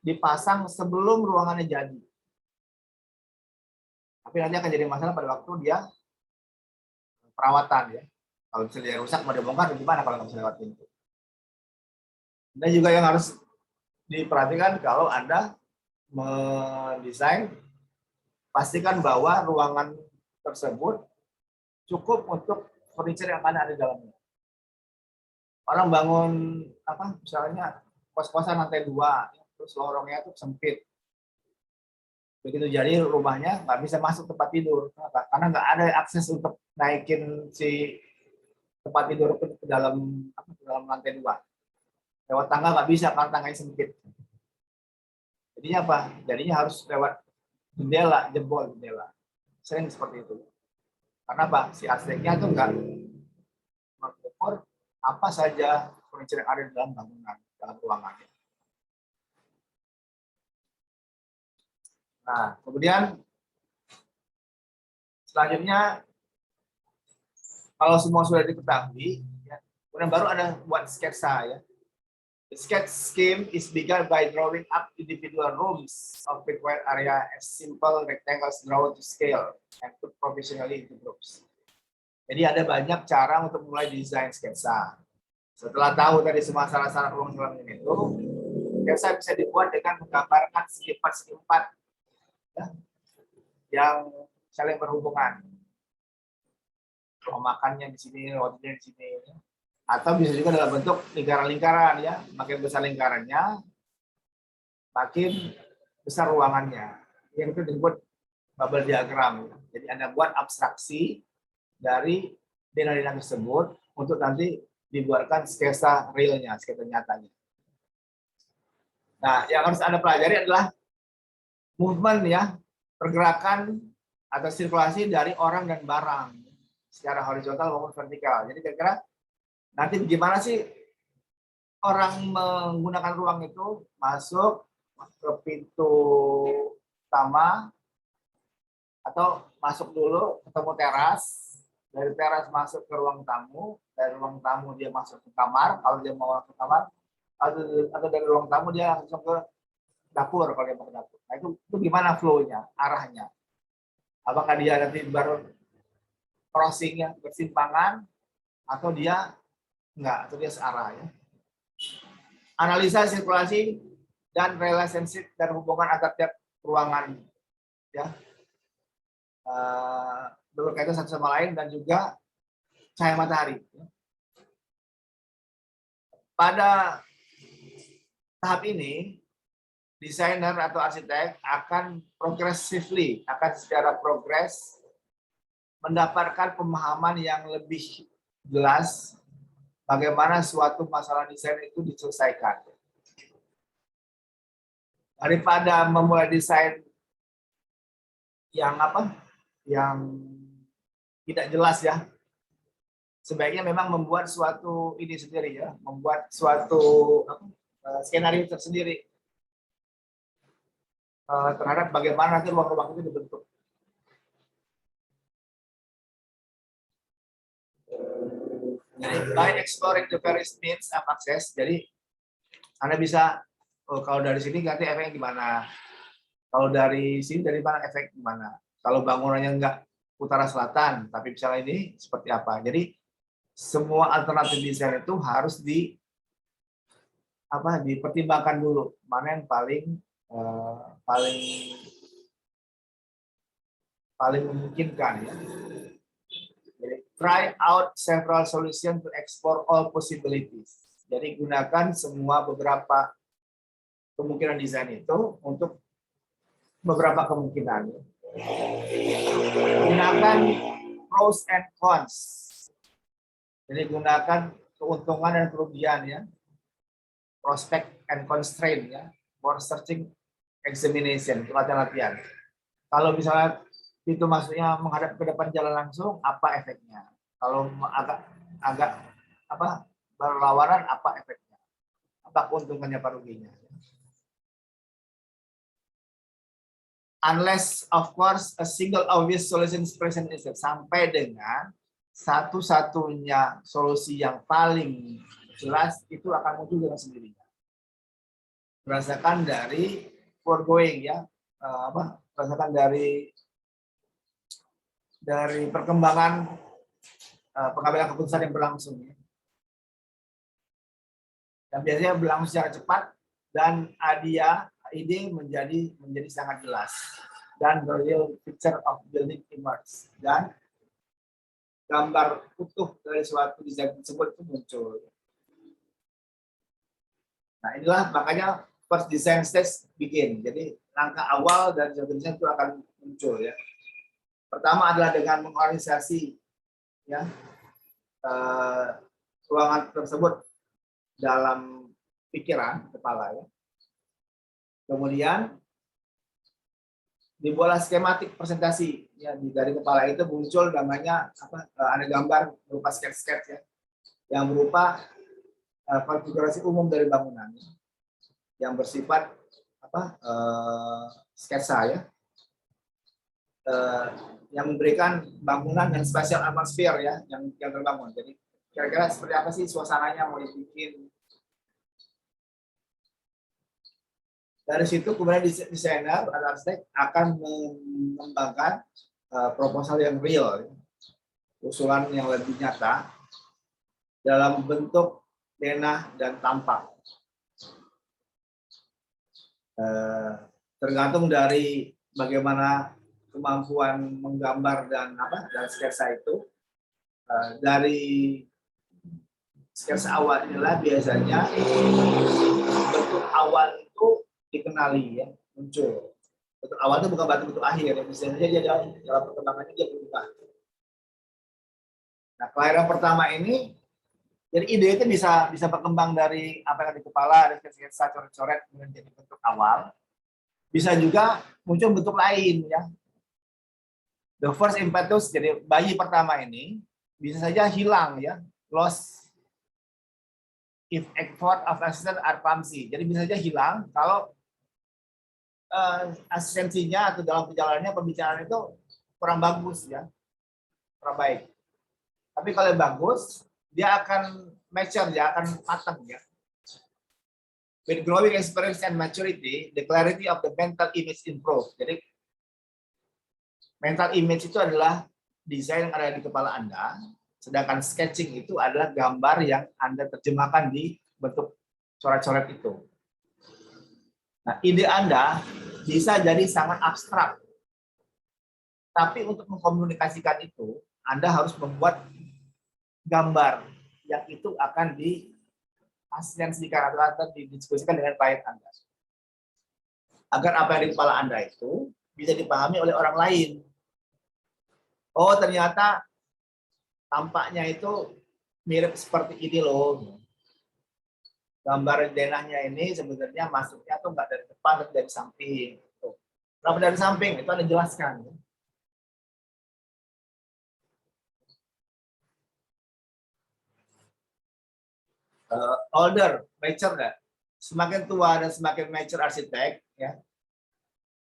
Speaker 2: dipasang sebelum ruangannya jadi. Tapi nanti akan jadi masalah pada waktu dia perawatan ya. Kalau misalnya rusak mau dibongkar, gimana kalau nggak bisa lewat pintu? Dan juga yang harus diperhatikan kalau Anda mendesain, pastikan bahwa ruangan tersebut cukup untuk furniture yang akan ada di dalamnya. Orang bangun apa misalnya kos-kosan lantai 2, terus lorongnya itu sempit. Begitu jadi rumahnya nggak bisa masuk tempat tidur. Kenapa? Karena nggak ada akses untuk naikin si tempat tidur ke dalam lantai 2. Lewat tangga nggak bisa karena tangganya sempit. Jadinya apa? Jadinya harus lewat jendela, jebol jendela. Sering seperti itu. Karena apa? Si arsiteknya itu nggak mengukur apa saja furniture yang ada di dalam bangunan, dalam ruangannya. Nah, kemudian selanjutnya kalau semua sudah diketahui, ya, kemudian baru ada buat sketsa ya. The sketch scheme is begun by drawing up individual rooms of required area as simple rectangles drawn to scale and put professionally into groups. Jadi ada banyak cara untuk mulai desain sketsa. Setelah tahu tadi semua syarat-syarat ruang itu, sketsa bisa dibuat dengan menggambarkan segi 4 ya, yang saling berhubungan. Makannya di sini, rotinya di sini. Atau bisa juga dalam bentuk lingkaran-lingkaran ya. Makin besar lingkarannya, makin besar ruangannya. Yang itu disebut bubble diagram. Jadi Anda buat abstraksi dari denah-denah tersebut untuk nanti dibuatkan sketsa realnya, sketsa nyatanya. Nah, yang harus Anda pelajari adalah movement ya, pergerakan atau sirkulasi dari orang dan barang secara horizontal maupun vertikal. Jadi kira-kira nanti gimana sih orang menggunakan ruang itu masuk ke pintu utama atau masuk dulu ketemu teras, dari teras masuk ke ruang tamu, dari ruang tamu dia masuk ke kamar kalau dia mau ke kamar, atau dari ruang tamu dia langsung ke dapur kalau dia mau ke dapur. Nah, itu gimana flow-nya, arahnya? Apakah dia nanti baru crossing-nya bersimpangan atau dia enggak, atau dia searah ya. Analisa sirkulasi dan relationship dan hubungan antar tiap ruangan ya. Berkaitan satu sama lain dan juga cahaya matahari. Pada tahap ini, desainer atau arsitek akan progressively, akan secara progres mendapatkan pemahaman yang lebih jelas bagaimana suatu masalah desain itu diselesaikan. Daripada memulai desain yang yang tidak jelas ya, sebaiknya memang membuat suatu ini sendiri ya, membuat suatu skenario tersendiri terhadap bagaimana nanti ruang-ruang itu dibentuk. Jadi by exploring the various means of access, jadi Anda bisa kalau dari sini nanti efeknya gimana, kalau dari sini dari mana efek gimana, kalau bangunannya enggak utara selatan tapi misalnya ini seperti apa. Jadi semua alternatif desain itu harus dipertimbangkan dulu mana yang paling memungkinkan ya. Jadi, try out several solutions to explore all possibilities. Jadi gunakan beberapa kemungkinan desain itu untuk beberapa kemungkinan. Gunakan pros and cons. Jadi gunakan keuntungan dan kerugian ya. Prospect and constraint ya. For searching examination, latihan-latihan. Kalau misalnya itu maksudnya menghadap ke depan jalan langsung, apa efeknya? Kalau agak berlawanan, apa efeknya? Apa keuntungannya, apa ruginya? Unless of course a single obvious solution is present, sampai dengan satu-satunya solusi yang paling jelas itu akan muncul dengan sendirinya. Berdasarkan dari foregoing ya, berdasarkan dari perkembangan pengambilan keputusan yang berlangsung ya. Dan biasanya berlangsung secara cepat dan ide menjadi sangat jelas dan the real picture of building emerge dan gambar utuh dari suatu desain tersebut itu muncul. Nah inilah makanya first design stage begin. Jadi langkah awal dari desain itu akan muncul ya. Pertama adalah dengan mengorganisasi ya ruangan tersebut dalam pikiran kepala ya. Kemudian dibuatlah skematik presentasi ya, dari kepala itu muncul namanya ada gambar berupa sketch ya yang berupa konfigurasi umum dari bangunan yang bersifat sketsa ya yang memberikan bangunan yang spatial atmosphere ya yang terbangun. Jadi kira-kira seperti apa sih suasananya mau dibikin. Dari situ kemudian desainer atau arsitek akan mengembangkan proposal yang real, usulan yang lebih nyata dalam bentuk denah dan tampak. Tergantung dari bagaimana kemampuan menggambar dan sketsa itu. Dari sketsa awal inilah biasanya bentuk awal itu dikenali ya, muncul. Bentuk awal itu bukan bentuk akhir, ya. Misalnya dia dalam perkembangannya dia berubah. Nah, kelahiran pertama ini, jadi ide itu bisa berkembang dari apa yang ada di kepala, ada sketsa, coret-coret, kemudian jadi bentuk awal. Bisa juga muncul bentuk lain ya. The first impetus, jadi bayi pertama ini bisa saja hilang ya, lost if effort of assistant are clumsy. Jadi bisa saja hilang kalau asistensinya atau dalam perjalanannya pembicaraan itu kurang bagus ya, kurang baik. Tapi kalau bagus, dia akan mature, dia akan matang ya. With growing experience and maturity, the clarity of the mental image improve. Jadi mental image itu adalah desain yang ada di kepala Anda, sedangkan sketching itu adalah gambar yang Anda terjemahkan di bentuk coret-coret itu. Nah, ide Anda bisa jadi sangat abstrak. Tapi untuk mengkomunikasikan itu, Anda harus membuat gambar yang itu akan diasistensikan atau didiskusikan dengan klien Anda. Agar apa yang di kepala Anda itu bisa dipahami oleh orang lain. Oh, ternyata tampaknya itu mirip seperti ini loh. Gambar denahnya ini sebenarnya masuknya tuh nggak dari depan, tapi dari samping. Kenapa dari samping? Itu Anda jelaskan. Older, mature nggak? Semakin tua dan semakin mature arsitek, ya.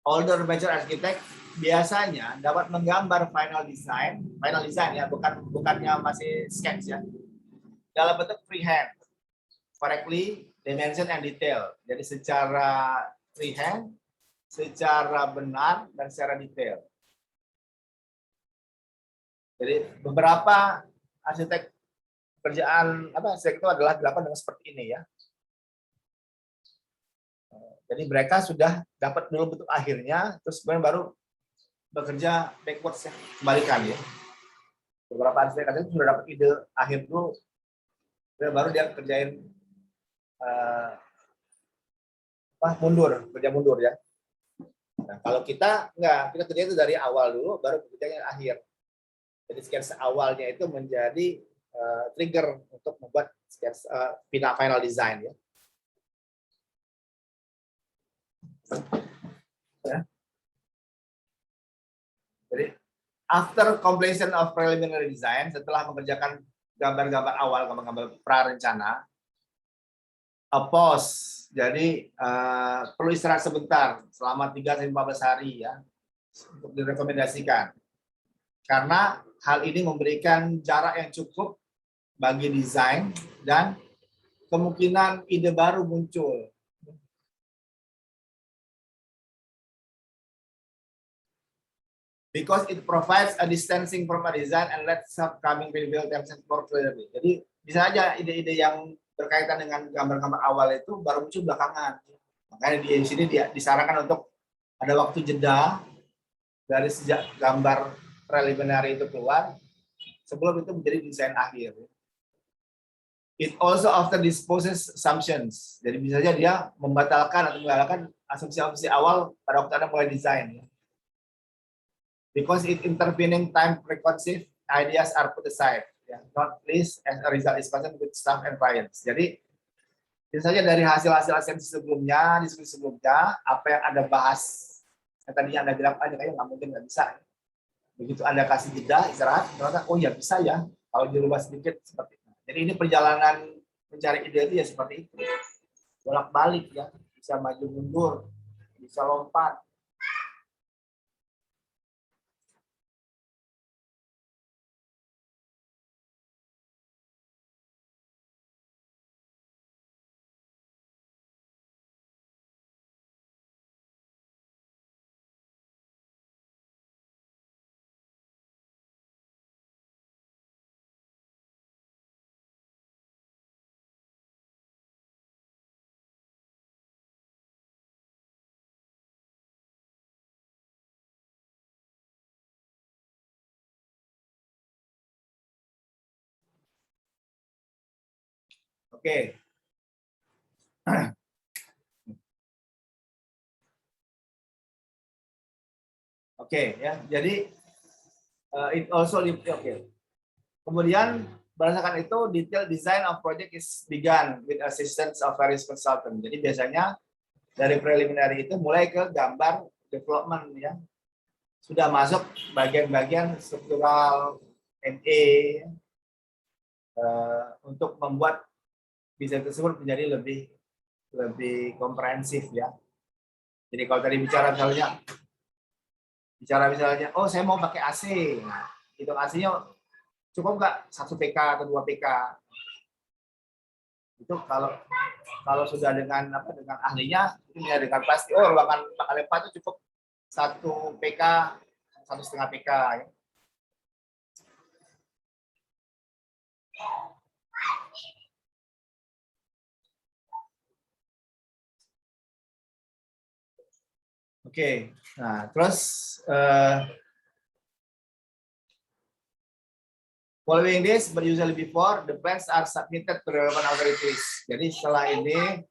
Speaker 2: Older mature arsitek biasanya dapat menggambar final design ya, bukannya masih sketch ya, dalam bentuk freehand. Correctly, dimension and detail. Jadi secara freehand, secara benar dan secara detail. Jadi beberapa arsitek kerjaan arsitek itu adalah dilakukan dengan seperti ini ya. Jadi mereka sudah dapat dulu bentuk akhirnya, terus kemudian baru bekerja backwards ya, kebalikan ya. Beberapa arsitek itu sudah dapat ide akhir dulu, baru dia kerjain kerja mundur ya. Nah, kalau kita enggak, kita kerja itu dari awal dulu, baru kerjanya akhir. Jadi sketsa awalnya itu menjadi trigger untuk membuat sketsa final design ya. Jadi after completion of preliminary design, setelah mengerjakan gambar-gambar awal, gambar-gambar prarencana, a pause. Jadi perlu istirahat sebentar selama 3-14 hari ya untuk direkomendasikan. Karena hal ini memberikan jarak yang cukup bagi desain dan kemungkinan ide baru muncul. Because it provides a distancing from a design and lets upcoming reveal themselves more clearly. Jadi bisa aja ide-ide yang berkaitan dengan gambar-gambar awal itu baru muncul belakangan. Makanya di sini disarankan untuk ada waktu jeda dari sejak gambar preliminary itu keluar sebelum itu menjadi desain akhir. It also often disposes assumptions. Jadi bisa saja dia membatalkan atau menggalakkan asumsi-asumsi awal pada waktu Anda mulai desain. Because it intervening time preconceived ideas are put aside, not least as a result discussion with staff and clients. Jadi biasanya dari hasil-hasil asensi sebelumnya, diskusi sebelumnya, apa yang Anda bahas, yang tadinya Anda bilang, kayaknya nggak mungkin, nggak bisa. Begitu Anda kasih jeda, istirahat, ternyata, oh ya bisa ya, kalau dirubah sedikit seperti itu. Jadi ini perjalanan mencari ide itu ya seperti itu. Bolak-balik ya, bisa maju mundur, bisa lompat. Oke. Oke ya. Jadi it also okay. Kemudian berdasarkan itu detail design of project is begun with assistance of various consultant. Jadi biasanya dari preliminary itu mulai ke gambar development ya. Sudah masuk bagian-bagian struktural MA untuk membuat desain tersebut menjadi lebih komprehensif ya. Jadi kalau tadi bicara misalnya, oh saya mau pakai AC, nah, itu AC-nya cukup nggak 1 PK atau 2 PK? Itu kalau sudah dengan ahlinya, itu ya dengan pasti, oh ruangan Pak itu cukup 1 PK, 1,5 PK. Ya. Oke, nah terus following this, but usually before, the plans are submitted to relevant authorities. Jadi setelah ini,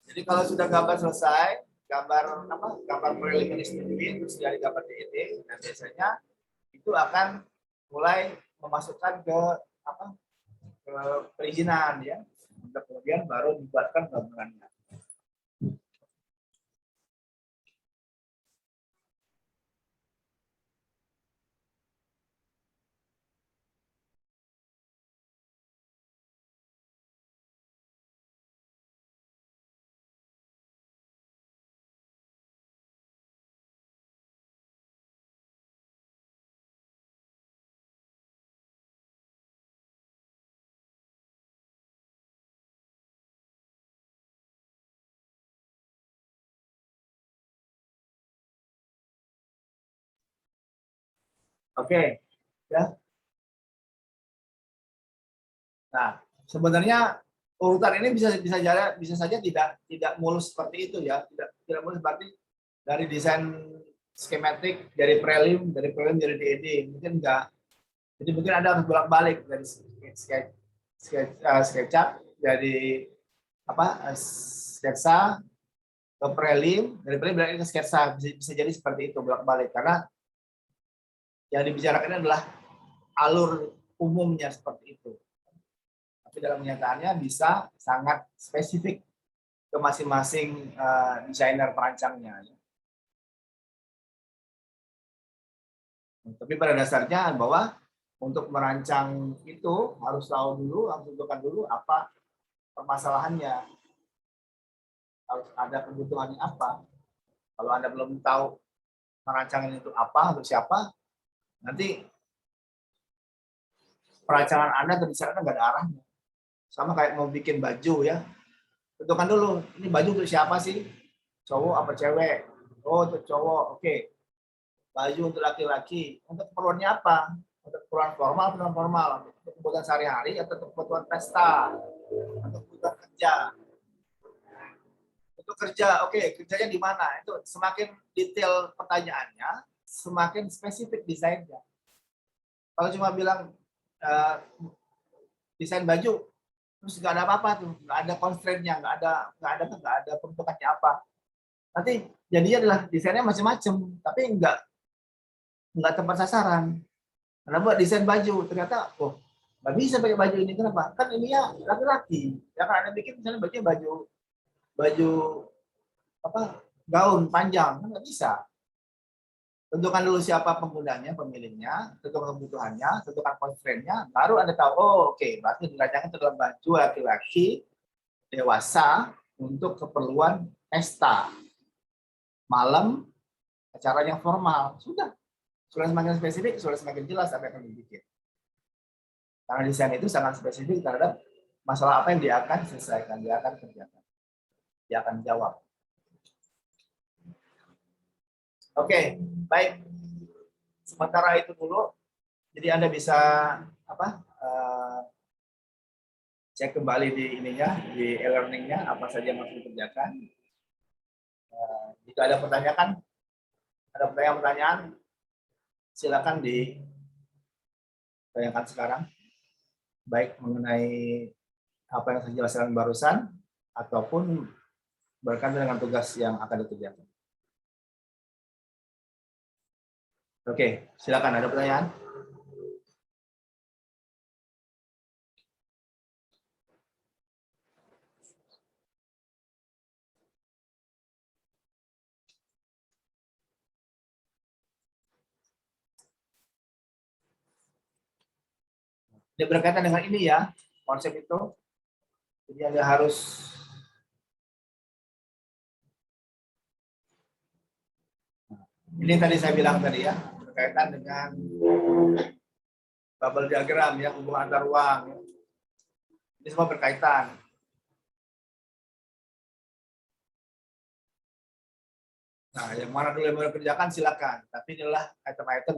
Speaker 2: jadi kalau sudah gambar selesai, gambar preliminary study, terus dari gambar DED, nah biasanya itu akan mulai memasukkan ke perizinan ya, untuk kemudian baru dibuatkan bangunannya. Oke, ya. Nah, sebenarnya urutan ini bisa saja tidak mulus seperti itu ya, tidak mulus berarti dari desain skematik, dari prelim jadi DED, mungkin enggak. Jadi mungkin Anda harus bolak-balik dari SketchUp, dari sketsa ke prelim, dari prelim berarti ke sketsa, bisa jadi seperti itu bolak-balik karena yang dibicarakan adalah alur umumnya seperti itu. Tapi dalam kenyataannya bisa sangat spesifik ke masing-masing desainer perancangnya. Tapi pada dasarnya bahwa untuk merancang itu harus tahu dulu, harus tentukan dulu apa permasalahannya, harus ada kebutuhannya apa. Kalau Anda belum tahu merancang itu apa, untuk siapa, nanti perancangan Anda atau desain Anda nggak ada arahnya. Sama kayak mau bikin baju ya, tentukan dulu, ini baju untuk siapa sih? Cowok apa cewek? Oh, untuk cowok, oke. Baju untuk laki-laki, untuk keperluannya apa? Untuk keperluan formal atau non formal? Untuk kebutuhan sehari-hari atau untuk kebutuhan pesta? Untuk kebutuhan kerja? Untuk kerja, oke, kerjanya di mana? Itu semakin detail pertanyaannya, semakin spesifik desainnya. Kalau cuma bilang desain baju, terus nggak ada apa-apa tuh, nggak ada constraint-nya, nggak ada peruntukannya apa. Nanti jadinya adalah desainnya macam-macam, tapi nggak tepat sasaran. Karena buat desain baju, ternyata, oh, nggak bisa pakai baju ini, kenapa? Kan ini ya laki-laki. Ya kan Anda bikin misalnya baju gaun panjang, kan nggak bisa. Tentukan dulu siapa penggunanya, pemilihnya, tentukan kebutuhannya, tentukan constraint-nya, baru Anda tahu, oh oke, berarti dirancangkan itu dalam baju laki-laki dewasa untuk keperluan pesta, malam, acara yang formal. Sudah semakin spesifik, sudah semakin jelas apa yang akan dibikin. Karena desain itu sangat spesifik terhadap masalah apa yang dia akan selesaikan, dia akan kerjakan, dia akan jawab. Oke, baik. Sementara itu dulu, jadi Anda bisa cek kembali di ininya, di e-learningnya apa saja yang harus dikerjakan. Jika ada pertanyaan, silakan ditanyakan sekarang, baik mengenai apa yang saya jelaskan barusan ataupun berkaitan dengan tugas yang akan dikerjakan. Oke, silakan, ada pertanyaan? Dia berkaitan dengan ini ya, konsep itu. Jadi Anda harus ini tadi saya bilang tadi ya, berkaitan dengan bubble diagram ya, hubungan antar ruang. Ini semua berkaitan. Nah, yang mana dulu yang mau dikerjakan silakan. Tapi inilah item-item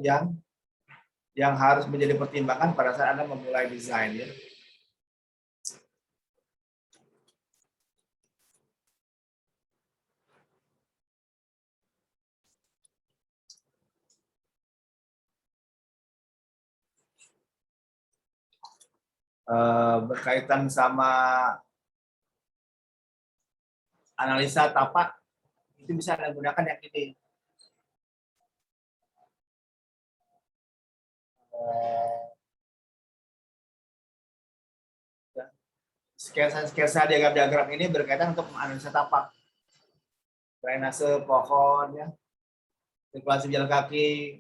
Speaker 2: yang harus menjadi pertimbangan pada saat Anda memulai desain ya. Berkaitan sama analisa tapak, itu bisa Anda gunakan yang ini. Sketsa diagram ini berkaitan untuk menganalisa tapak, drainase pohon, ya, sirkulasi jalan kaki.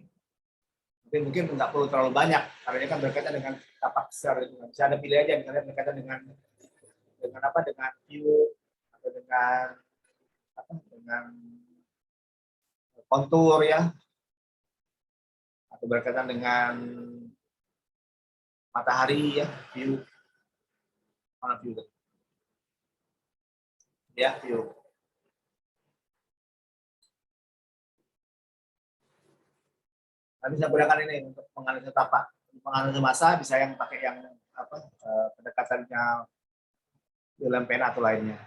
Speaker 2: Mungkin nggak perlu terlalu banyak karena ini kan berkaitan dengan tapak secara lingkungan. Bisa Anda pilih aja misalnya berkaitan dengan view atau dengan kontur ya, atau berkaitan dengan matahari ya, view mana view ya, view. Nah, bisa gunakan ini untuk menganalisa tapak. Menganalisa masa bisa yang pakai yang pendekatannya film pena atau lainnya.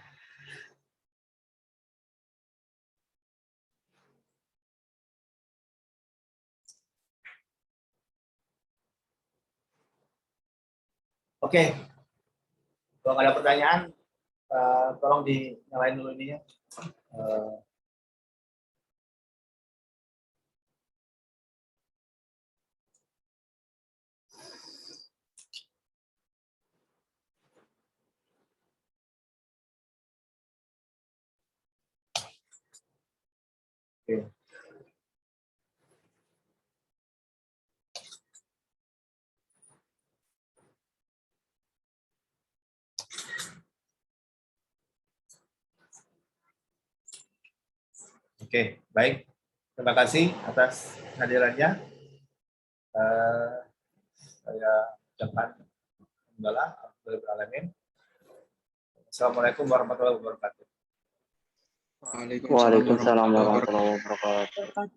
Speaker 2: Oke, kalau nggak ada pertanyaan, tolong dinyalain dulu ininya. Oke. Oke, baik. Terima kasih atas kehadirannya. Saya ucapkan alhamdulillah. Assalamualaikum warahmatullahi wabarakatuh.
Speaker 1: Waalaikumsalam warahmatullahi wabarakatuh.